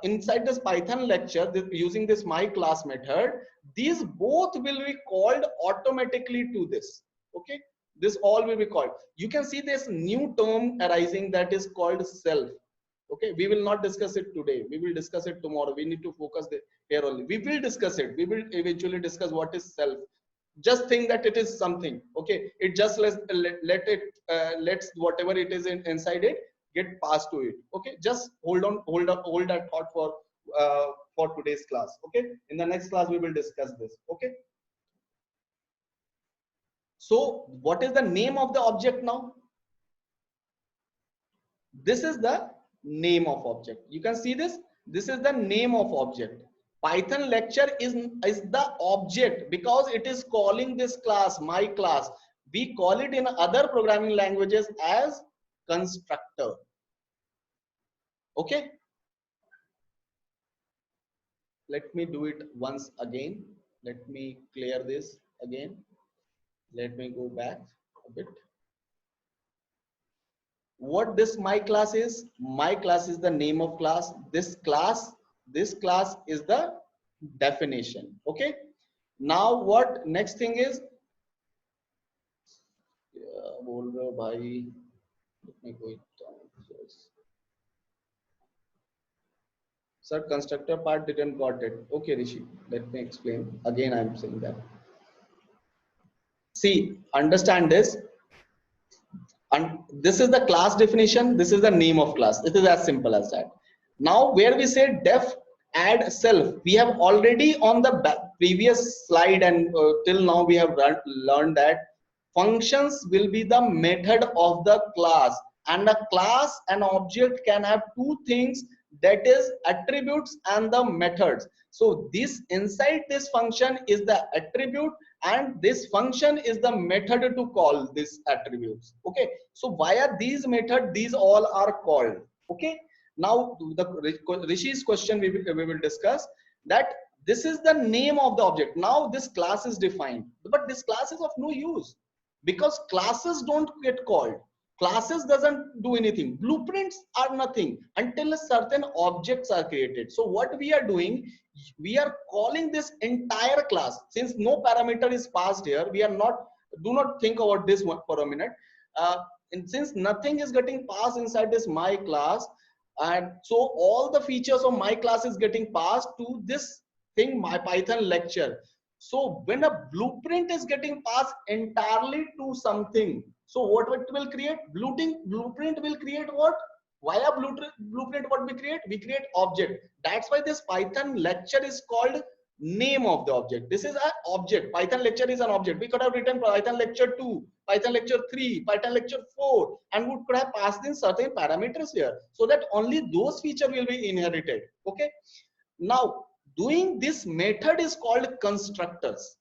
inside this Python lecture, using this my class method, these both will be called automatically to this. Okay. This all will be called. You can see this new term arising that is called self. Okay, we will not discuss it today, we will discuss it tomorrow. We need to focus here only. We will discuss it, we will eventually discuss what is self. Just think that it is something. Okay, it just let it let's whatever it is inside it get passed to it. Okay, just hold that thought for today's class. Okay, in the next class we will discuss this. Okay, so what is the name of the object now? This is the name of object. You can see this. This is the name of object. Python lecture is the object because it is calling this class my class. We call it in other programming languages as constructor. Okay. Let me do it once again. Let me clear this again. Let me go back a bit. What this my class is? My class is the name of class. This class is the definition. Okay. Now what next thing is? Let me go it down. Sir, constructor part didn't got it. Okay, Rishi, let me explain. Again, I'm saying that. See, understand this. And this is the class definition. This is the name of class. It is as simple as that. Now, where we say def add self, we have already on the previous slide and till now we have learned that functions will be the method of the class, and a class and object can have two things, that is attributes and the methods. So this inside this function is the attribute, and this function is the method to call these attributes. Okay, so via these method these all are called. Okay, now the Rishi's question we will discuss that this is the name of the object. Now this class is defined, but this class is of no use because classes don't get called. Classes doesn't do anything. Blueprints are nothing until a certain objects are created. So what we are doing, we are calling this entire class. Since no parameter is passed here, we are not, do not think about this one for a minute. And since nothing is getting passed inside this my class, and so all the features of my class is getting passed to this thing, my Python lecture. So when a blueprint is getting passed entirely to something, so what it will create? Blueprint will create what? Via blueprint what we create? We create object. That's why this Python lecture is called name of the object. This is an object. Python lecture is an object. We could have written Python lecture 2, Python lecture 3, Python lecture 4, and we could have passed in certain parameters here so that only those features will be inherited. Okay. Now, doing this method is called constructors.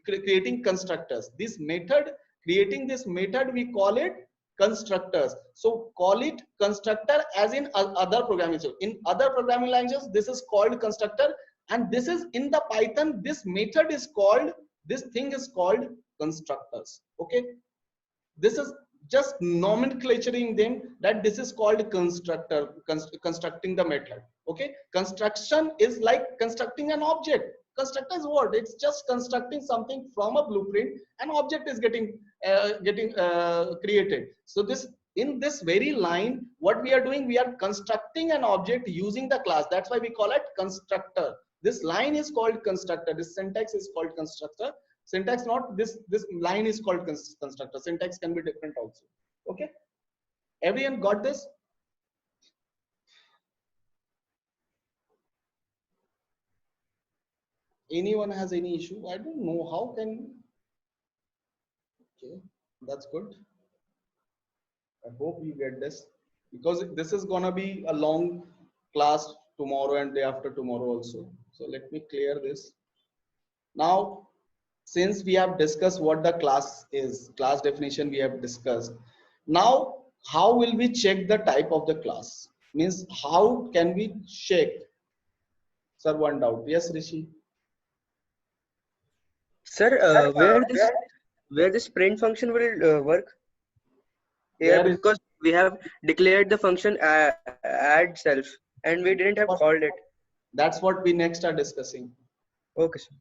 Creating constructors. This method, creating this method, we call it constructors. So call it constructor as in other programming. So in other programming languages, this is called constructor, and this is in the Python, this method is called, this thing is called constructors. Okay. This is just nomenclaturing them that this is called constructor, constructing the method. Okay, construction is like constructing an object. Constructor is what? It's just constructing something from a blueprint. An object is getting created. So this, in this very line, what we are doing, we are constructing an object using the class. That's why we call it constructor. This line is called constructor. This syntax is called constructor. Syntax not this line is called constructor. Syntax can be different also. Okay, everyone got this? Anyone has any issue? I don't know how can. Okay, that's good. I hope you get this, because this is gonna be a long class tomorrow and day after tomorrow also. So let me clear this. Now, since we have discussed what the class is, class definition we have discussed. Now, how will we check the type of the class? Means how can we check? Sir, one doubt. Yes, Rishi. Sir, where this print function will work here, Where is because we have declared the function add self and we didn't have what? called it. That's what we next are discussing. Okay, sir.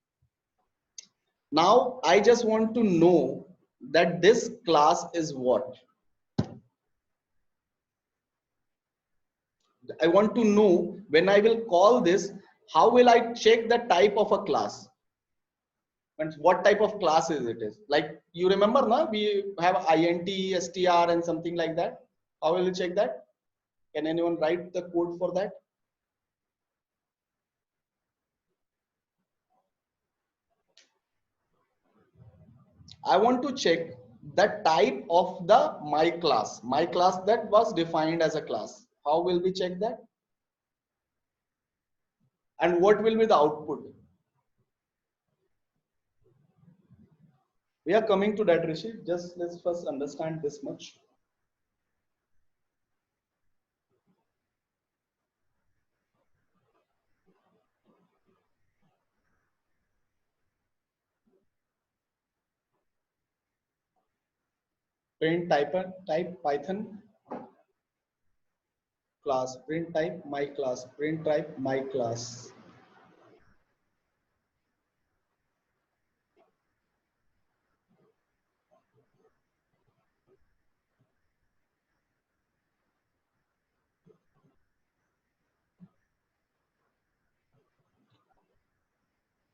Now, I just want to know that this class is what? I want to know when I will call this, how will I check the type of a class? And what type of class is it is? Like you remember now, we have int, str and something like that. How will you check that? Can anyone write the code for that? I want to check the type of the my class that was defined as a class. How will we check that? And what will be the output? We are coming to that, Rishi. Just let's first understand this much. Print type Python class, print type my class, print type my class.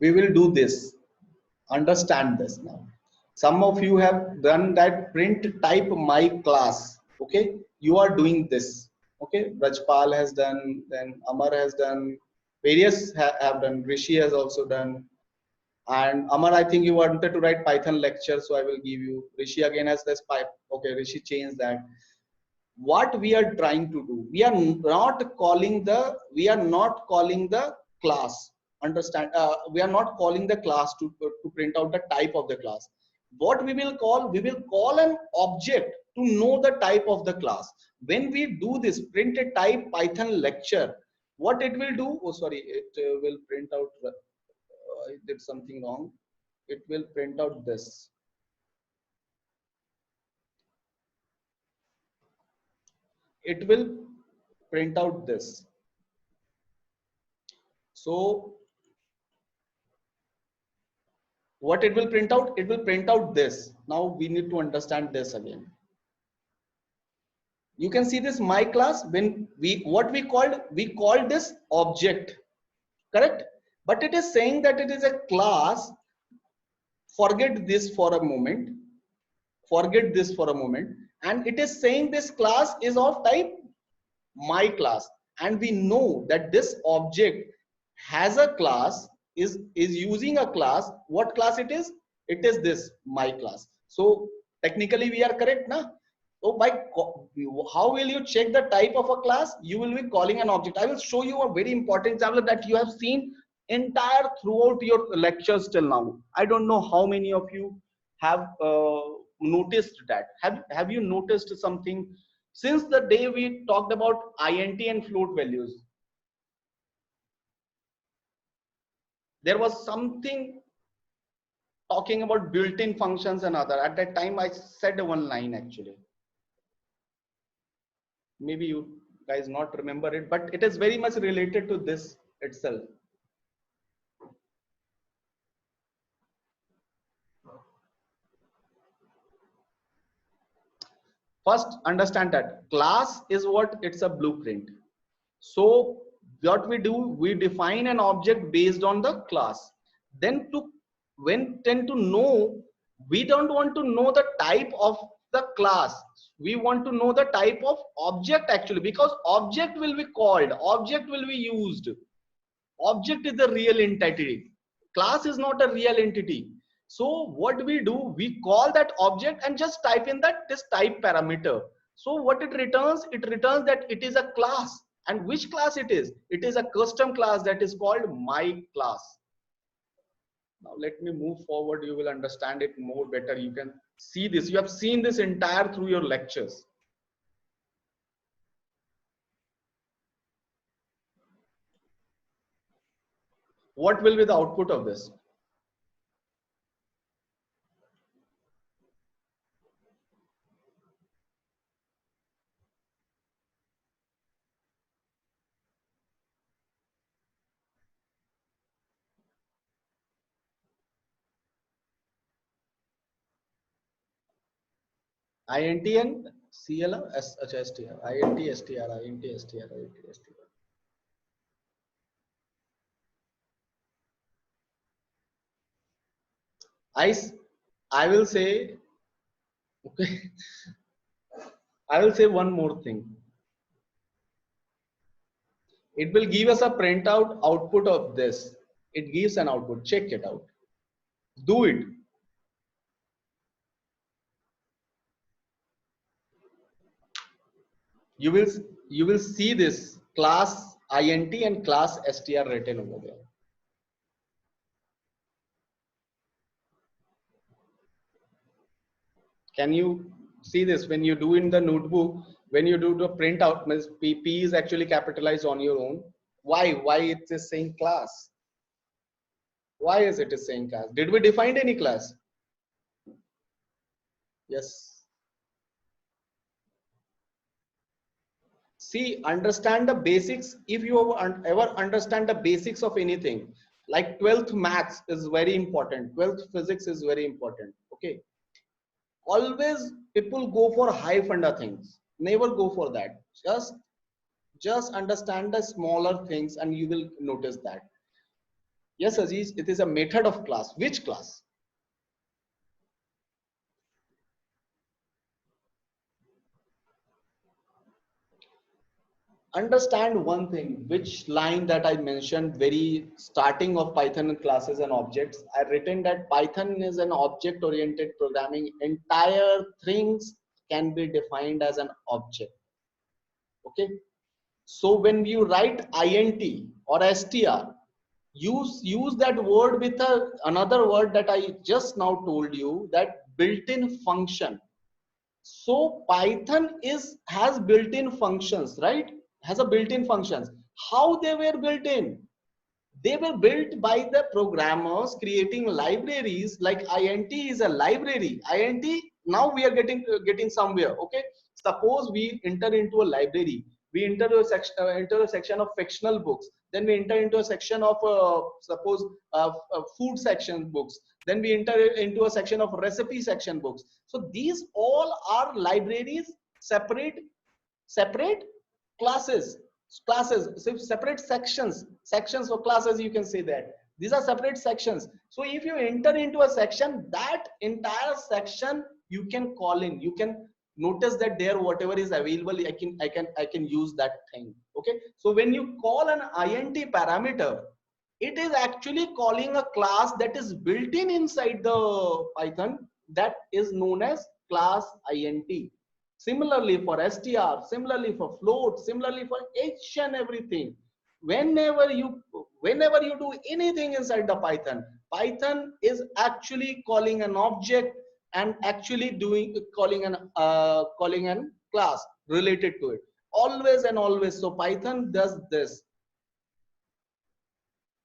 We will do this. Understand this now. Some of you have done that print type my class. Okay, you are doing this. Okay, Rajpal has done, then Amar has done, various have done, Rishi has also done. And Amar, I think you wanted to write Python lecture, so I will give you. Rishi again has this pipe. Okay, Rishi changed that. What we are trying to do, we are not calling the class. Understand? We are not calling the class to print out the type of the class. What we will call an object to know the type of the class. When we do this print a type Python lecture, what it will do? Oh, sorry, it will print out. I did something wrong. It will print out this. It will print out this. So what it will print out? It will print out this. Now we need to understand this again. You can see this my class. When we called this object, correct? But it is saying that it is a class. Forget this for a moment. Forget this for a moment. And it is saying this class is of type my class. And we know that this object has a class, is using a class. What class it is? It is this my class. So technically we are correct now. So how will you check the type of a class? You will be calling an object. I will show you a very important example that you have seen entire throughout your lectures till now. I don't know how many of you have noticed that. Have you noticed something since the day we talked about int and float values? There was something talking about built-in functions and other. At that time I said one line actually. Maybe you guys not remember it, but it is very much related to this itself. First understand that class is what? It's a blueprint. So what we do, we define an object based on the class. Then tend to know, we don't want to know the type of the class. We want to know the type of object actually, because object will be called, object will be used. Object is the real entity. Class is not a real entity. So what we do, we call that object and just type in that this type parameter. So what it returns that it is a class. And which class it is? It is a custom class that is called my class. Now let me move forward. You will understand it more better. You can see this. You have seen this entire through your lectures. what will be the output of this? int and CLR, STR, int, STR, int, STR, int, STR. I will say, okay, I will say one more thing. It will give us a printout output of this. It gives an output. Check it out. Do it. You will you will see this class int and class str written over there. Can you see this when you do in the notebook? When you do the printout, means P is actually capitalized on your own. Why? Why it is saying class? Why is it saying class? Did we define any class? Yes. See, understand the basics. If you ever understand the basics of anything, like 12th maths is very important, 12th physics is very important. Okay. Always people go for high funda things. Never go for that. Just understand the smaller things and you will notice that. Yes, Aziz, it is a method of class. Which class? Understand one thing, which line that I mentioned very starting of Python classes and objects. I written that Python is an object oriented programming. Entire things can be defined as an object. Okay. So when you write int or str, use that word with another word that I just now told you, that built-in function. So Python has built-in functions, right? Has a built-in functions. How they were built in? They were built by the programmers creating libraries. Like int is a library. Int, now we are getting somewhere. Okay, suppose we enter into a library. We enter a section of fictional books. Then we enter into a section of suppose food section books. Then we enter into a section of recipe section books. So these all are libraries, separate classes, so separate sections for classes, you can say that these are separate sections. So if you enter into a section, that entire section you can call in, you can notice that there whatever is available, I can use that thing. Okay, so when you call an int parameter, it is actually calling a class that is built in inside the Python, that is known as class int. Similarly for str, similarly for float, similarly for each and everything. Whenever you do anything inside the Python is actually calling an object and actually calling an class related to it. Always and always. So Python does this.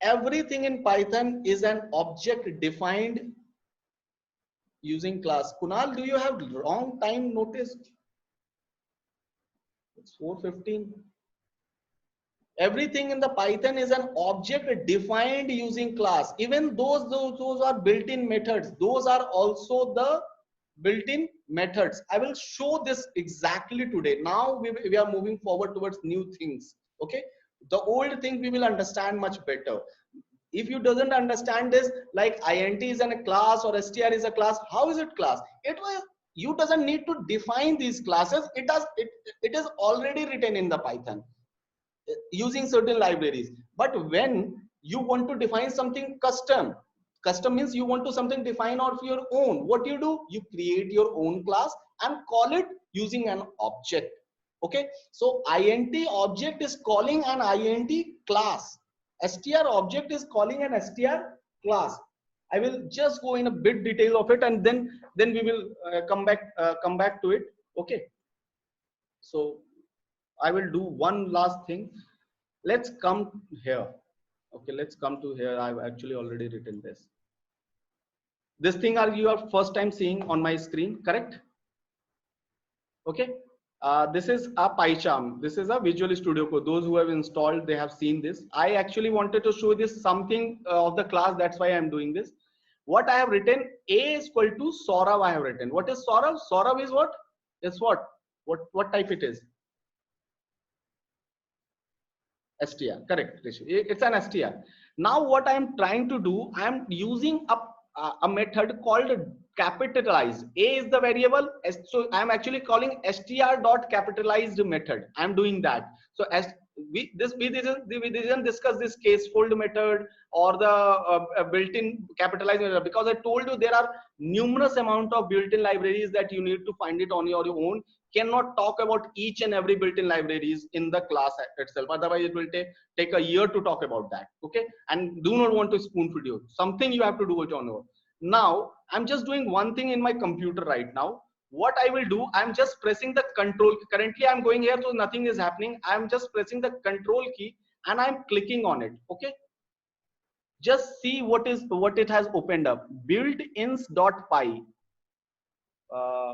Everything in Python is an object defined using class. Kunal, do you have wrong time noticed? It's 4:15. Everything in the Python is an object defined using class. Even those are built-in methods. Those are also the built-in methods. I will show this exactly today. Now we are moving forward towards new things. Okay, the old thing we will understand much better. If you doesn't understand this, like int is a class or str is a class, how is it class? You doesn't need to define these classes. It is already written in the Python using certain libraries. But when you want to define something custom means you want to something define of your own, what do, you create your own class and call it using an object. Okay, so int object is calling an int class, str object is calling an str class. I will just go in a bit detail of it, and then we will come back to it. Okay, so I will do one last thing. Let's come here. Okay, let's come to here. I've actually already written this. This thing are you are first time seeing on my screen, correct? Okay. This is a PyCharm. This is a Visual Studio Code. Those who have installed, they have seen this. I actually wanted to show this something of the class. That's why I'm doing this. What I have written, A is equal to Saurav. I have written. What is Saurav? Saurav is what? It's what? What type it is? STR, correct, Rishi. It's an STR. Now what I'm trying to do, I'm using a method called capitalize. A is the variable, so I'm actually calling str dot capitalized method. I'm doing that. So as we didn't discuss this case fold method or the built-in capitalized method, because I told you there are numerous amount of built-in libraries that you need to find it on your own. Cannot talk about each and every built-in libraries in the class itself, otherwise it will take a year to talk about that. Okay, and do not want to spoon feed you, something you have to do it on your own. Now I'm just doing one thing in my computer right now. What I will do, I'm just pressing the control. Currently I'm going here, so nothing is happening. I'm just pressing the control key and I'm clicking on it. Okay, just see what it has opened up. Built-ins.py. uh,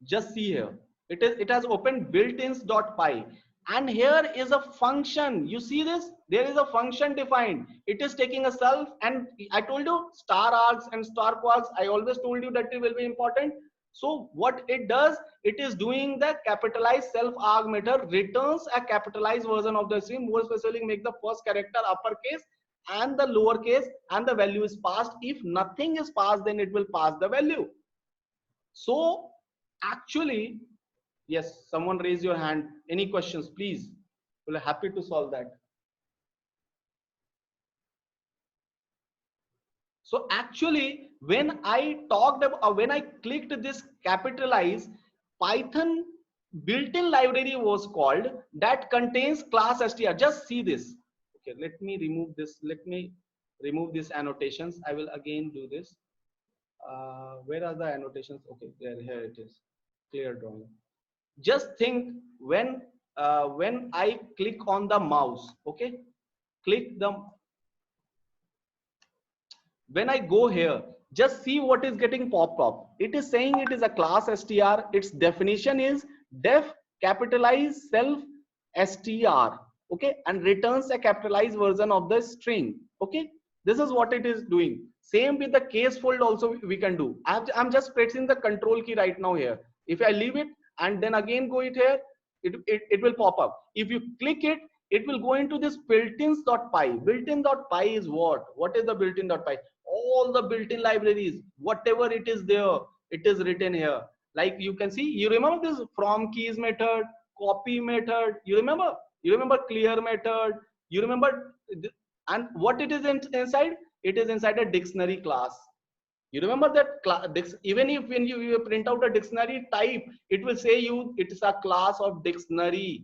just see here, it has opened built-ins.py, and here is a function. You see this, there is a function defined. It is taking a self, and I told you star args and star quarks, I always told you that it will be important. So what it does, it is doing the capitalized self arg method, returns a capitalized version of the string. More specifically, make the first character uppercase and the lowercase, and the value is passed. If nothing is passed, then it will pass the value. So actually, yes, someone raise your hand. Any questions, please? We're happy to solve that. So actually, when I talked about, when I clicked this capitalize, Python built-in library was called that contains class str. Just see this. Okay, let me remove this. Let me remove these annotations. I will again do this. Where are the annotations? Okay, there, here it is. Clear drawing. Just think, when I click on the mouse, okay, click the, when I go here, just see what is getting popped up. It is saying it is a class str. Its definition is def capitalize self str, okay, and returns a capitalized version of the string. Okay, this is what it is doing. Same with the case fold also we can do. I'm just pressing the control key right now here. If I leave it and then again go it here, it will pop up. If you click it, it will go into this built-ins.py. Built-in.py is what? What is the built-in.py? All the built-in libraries, whatever it is there, it is written here. Like you can see, you remember this from keys method, copy method, you remember clear method, you remember, and what it is inside, it is inside a dictionary class. You remember that even if when you print out a dictionary type, it will say you it is a class of dictionary.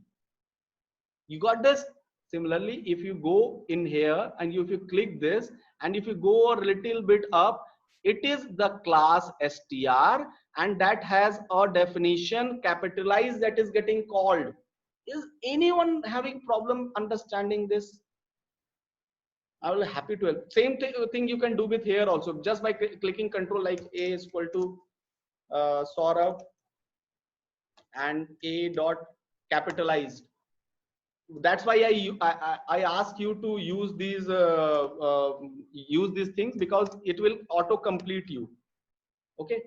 You got this? Similarly, if you go in here and if you click this, and if you go a little bit up, it is the class str, and that has a definition capitalized that is getting called. Is anyone having problem understanding this? I will happy to help. Same thing you can do with here also, just by clicking control, like A is equal to Saurav and A dot capitalized. That's why I ask you to use these things, because it will auto complete you. Okay,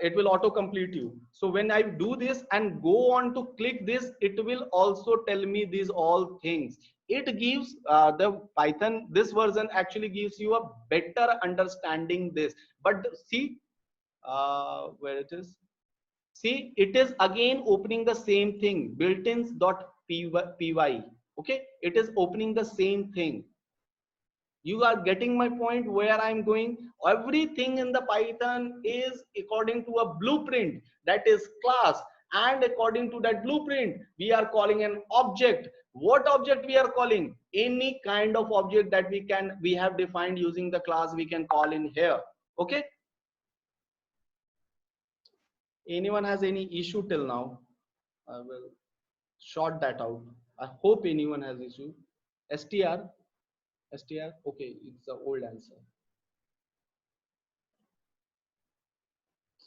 it will auto complete you. So when I do this and go on to click this, it will also tell me these all things. It gives the Python, this version actually gives you a better understanding this. But see where it is. See, it is again opening the same thing, built-ins.py. Okay, it is opening the same thing. You are getting my point where I'm going. Everything in the Python is according to a blueprint, that is class, and according to that blueprint we are calling an object. What object we are calling? Any kind of object that we have defined using the class, we can call in here. Okay, anyone has any issue till now? I will sort that out. I hope anyone has issue. STR. STR? Okay, it's the old answer.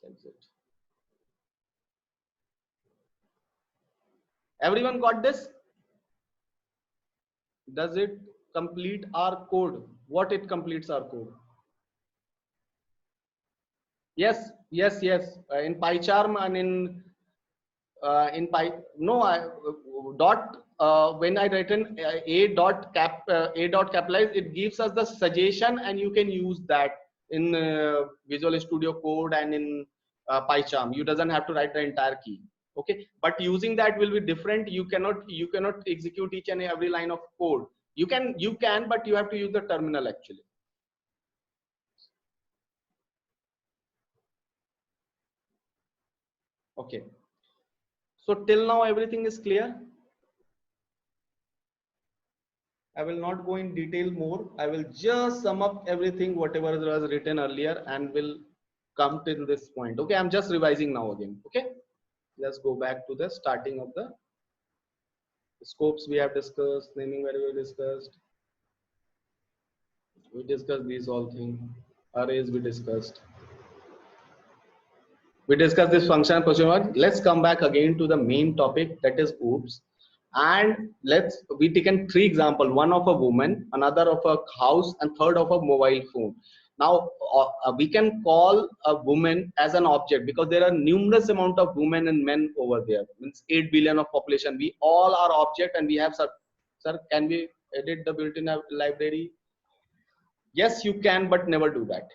Exit. Everyone got this? Does it complete our code? What it completes our code? Yes, yes, yes. In PyCharm and in Py, no, dot when I written a dot capitalize, it gives us the suggestion, and you can use that in Visual Studio Code and in PyCharm. You doesn't have to write the entire key. Okay, but using that will be different. You cannot execute each and every line of code. You can, but you have to use the terminal actually. Okay. So till now everything is clear. I will not go in detail more. I will just sum up everything whatever was written earlier and will come till this point. Okay, I'm just revising now again. Okay, let's go back to the starting of the scopes we have discussed, naming variable discussed. We discussed these all things. Arrays we discussed. We discussed this function question mark. Let's come back again to the main topic, that is OOPS. And we taken three example, one of a woman, another of a house, and third of a mobile phone. Now we can call a woman as an object because there are numerous amount of women and men over there. Means 8 billion of population. We all are object, and we have sir, can we edit the built-in library? Yes, you can, but never do that.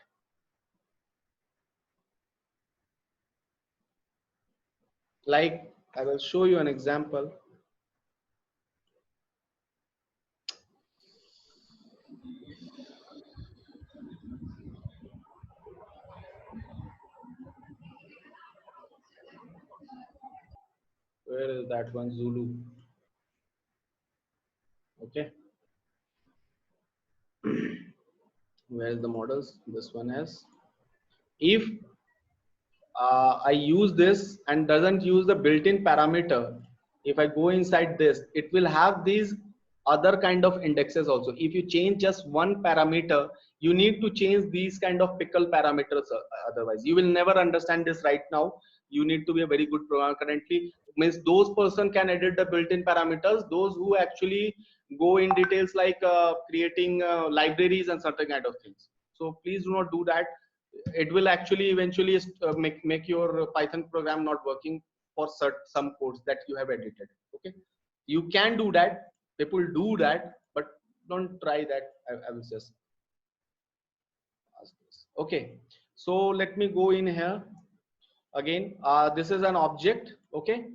Like I will show you an example. Where is that one? Zulu. Okay. Where is the models? This one has. If I use this and doesn't use the built-in parameter, if I go inside this, it will have these other kind of indexes also. If you change just one parameter, you need to change these kind of pickle parameters. Otherwise, you will never understand this right now. You need to be a very good programmer currently. Means those person can edit the built-in parameters. Those who actually go in details like creating libraries and certain kind of things. So please do not do that. It will actually eventually make your Python program not working for some codes that you have edited. Okay, you can do that. People do that, but don't try that. I will just ask this. Okay, so let me go in here again. This is an object. Okay,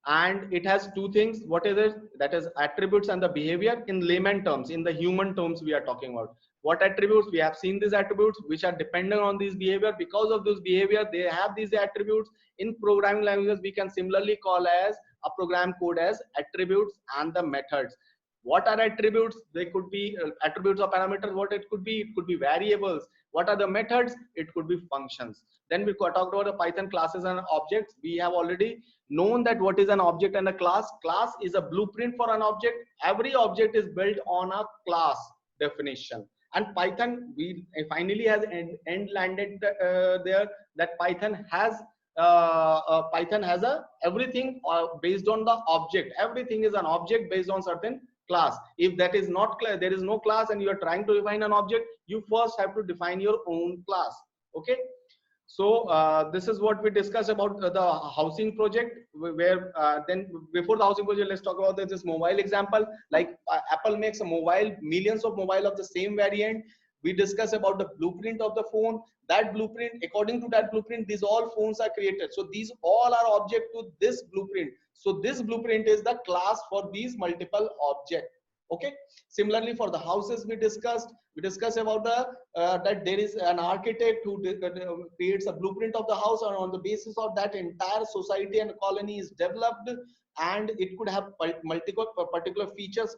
and it has two things. What is it? That is attributes and the behavior. In layman terms, in the human terms we are talking about. What attributes? We have seen these attributes which are dependent on this behavior. Because of this behavior, they have these attributes. In programming languages, we can similarly call as a program code as attributes and the methods. What are attributes? They could be attributes or parameters. What it could be? It could be variables. What are the methods? It could be functions. Then we talked about the Python classes and objects. We have already known that what is an object and a class. Class is a blueprint for an object. Every object is built on a class definition. And Python, we finally has end landed there, that Python has a everything based on the object. Everything is an object based on certain class. If that is not clear, there is no class, and you are trying to define an object, you first have to define your own class. Okay. So this is what we discussed about the housing project, where then before the housing project, let's talk about this mobile example. Like Apple makes a mobile, millions of mobile of the same variant. We discuss about the blueprint of the phone. That blueprint, according to that blueprint, these all phones are created. So these all are object to this blueprint. So this blueprint is the class for these multiple objects. Okay. Similarly, for the houses we discussed about the that there is an architect who creates a blueprint of the house, and on the basis of that, entire society and colony is developed, and it could have multiple particular features,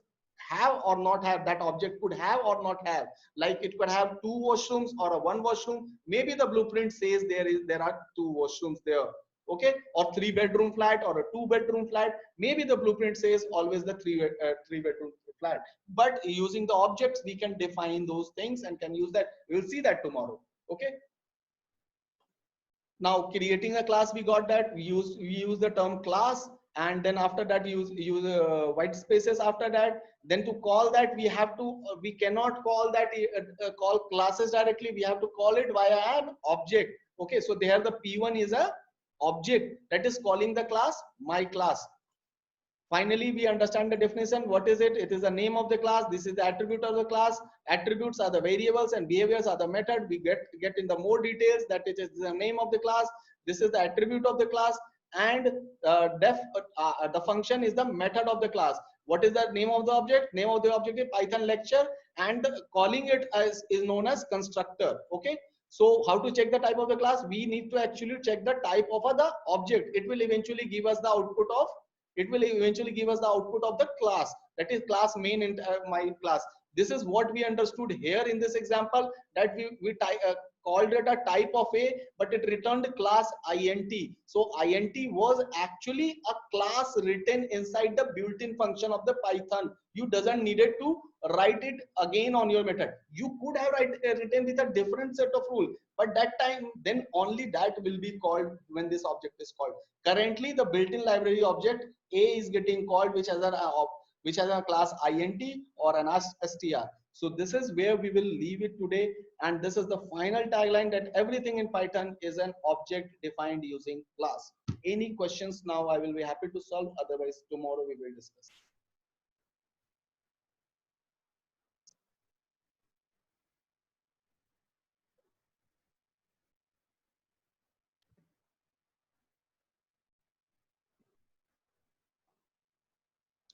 have or not have. That object could have or not have, like it could have two washrooms or a one washroom. Maybe the blueprint says there are two washrooms there. Okay, or 3-bedroom flat or a 2-bedroom flat. Maybe the blueprint says always the three bedroom flat. But using the objects, we can define those things and can use that. We'll see that tomorrow. Okay. Now creating a class, we got that. We use the term class, and then after that use white spaces after that. Then to call that, we have to we cannot call that call classes directly. We have to call it via an object. Okay, so there the P1 is a object that is calling the class my class. Finally, we understand the definition. What is it? It is the name of the class. This is the attribute of the class. Attributes are the variables and behaviors are the method. We get in the more details that it is the name of the class. This is the attribute of the class, and the function is the method of the class. What is the name of the object? Name of the object is Python lecture, and calling it as is known as constructor. Okay. So how to check the type of the class? We need to actually check the type of the object. It will eventually give us the output of the class, that is class main in my class. This is what we understood here in this example, that we called it a type of a, but it returned class int. So int was actually a class written inside the built-in function of the Python. You doesn't needed to write it again on your method. You could have written with a different set of rule, but that time then only that will be called when this object is called. Currently the built-in library object a is getting called, which has a class int or an str. So this is where we will leave it today, and this is the final tagline, that everything in Python is an object defined using class. Any questions now? I will be happy to solve, otherwise tomorrow we will discuss.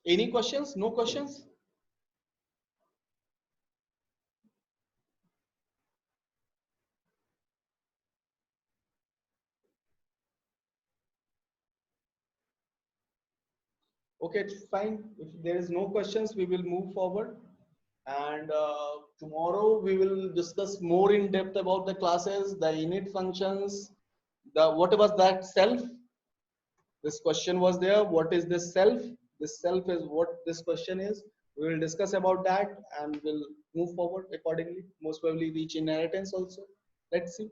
Any questions? No questions? Okay, it's fine. If there is no questions, we will move forward. And tomorrow we will discuss more in depth about the classes, the init functions, the what was that self. This question was there. What is this self? This self is what this question is. We will discuss about that and we'll move forward accordingly. Most probably reach inheritance also. Let's see.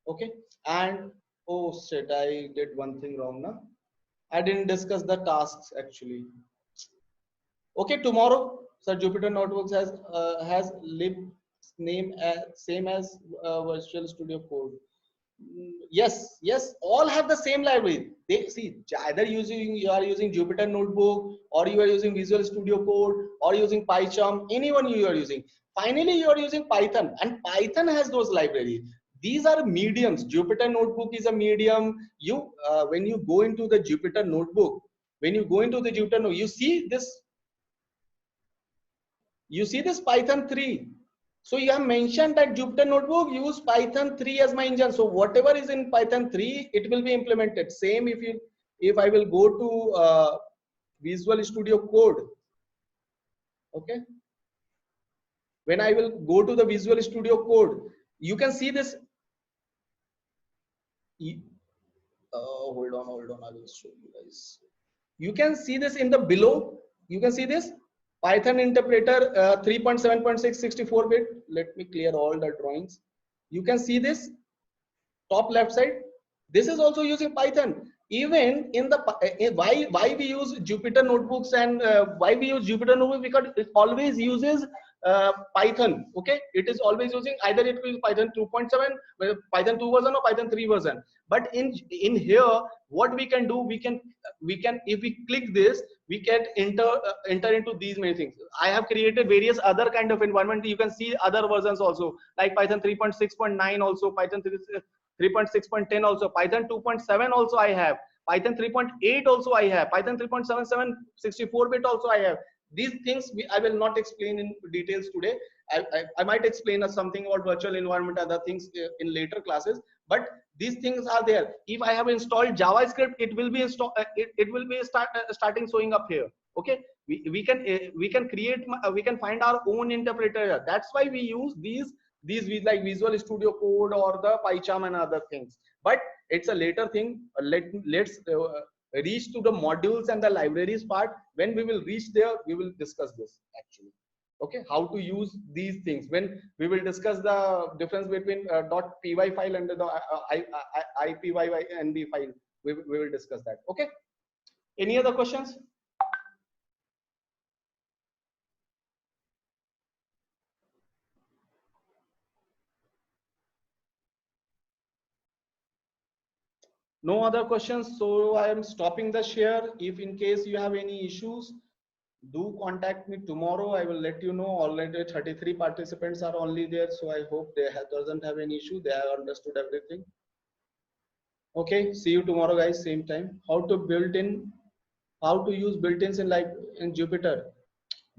Okay. And oh shit, I did one thing wrong now. I didn't discuss the tasks actually. Okay, tomorrow, Sir, Jupyter Notebooks has lib name same as Virtual Studio Code. Yes, yes, all have the same library. They see either you are using Jupyter Notebook, or you are using Visual Studio Code, or using PyCharm. Anyone you are using. Finally, you are using Python, and Python has those libraries. These are mediums. Jupyter Notebook is a medium. You when you go into the Jupyter Notebook, you see this. You see this Python 3. So you have mentioned that Jupyter Notebook use Python 3 as my engine. So whatever is in Python 3, it will be implemented. Same if I will go to Visual Studio Code. Okay. When I will go to the Visual Studio Code, you can see this. Hold on. I will show you guys. You can see this in the below. You can see this Python interpreter 3.7.6 64-bit. Let me clear all the drawings. You can see this top left side. This is also using Python. Even in the why we use Jupyter Notebooks and why we use Jupyter Notebooks, because it always uses Python. Okay, it is always using either it will Python 2.7, Python 2 version, or Python 3 version. But in here, what we can do, we can if we click this, we can enter into these many things. I have created various other kind of environment. You can see other versions also, like Python 3.6.9 also, Python 3.6.10 also, Python 2.7 also I have, Python 3.8 also I have, Python 3.77 64-bit also I have. These things I will not explain in details today. I might explain something about virtual environment, other things in later classes, but these things are there. If I have installed JavaScript, it will be starting showing up here. Okay, we can create, we can find our own interpreter. That's why we use these like Visual Studio Code or the PyCharm and other things. But it's a later thing. Let's reach to the modules and the libraries part. When we will reach there, we will discuss this actually. Okay, how to use these things. When we will discuss the difference between .py file and the IPYNB file, we will discuss that. Okay. Any other questions? No other questions, so I am stopping the share. If in case you have any issues, do contact me tomorrow. I will let you know. Already 33 participants are only there, so I hope they doesn't have any issue. They have understood everything. Okay, see you tomorrow, guys. Same time. How to build in, how to use built-ins in like in Jupyter.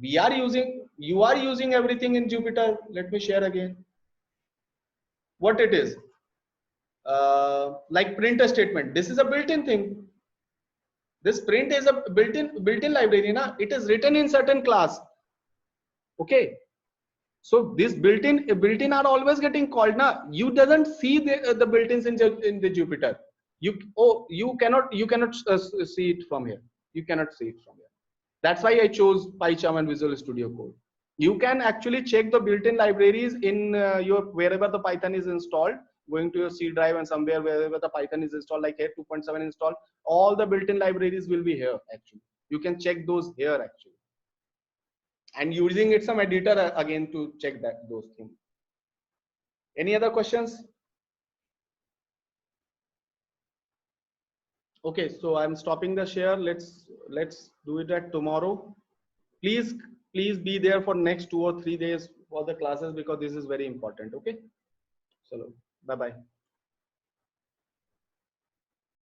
We are using, you are using everything in Jupyter. Let me share again. What it is, like print a statement. This is a built-in thing. This print is a built-in library. Na? It is written in certain class. Okay. So this built-in are always getting called. Na? You doesn't see the built-ins in the Jupyter. You cannot see it from here. You cannot see it from here. That's why I chose PyCharm and Visual Studio Code. You can actually check the built-in libraries in your wherever the Python is installed, going to your C drive and somewhere wherever the Python is installed, like here 2.7 installed, all the built-in libraries will be here actually. You can check those here actually. And using it some editor again to check those things. Any other questions? Okay, so I'm stopping the share. Let's do it at tomorrow. Please be there for next 2 or 3 days for the classes, because this is very important. Okay, so bye bye.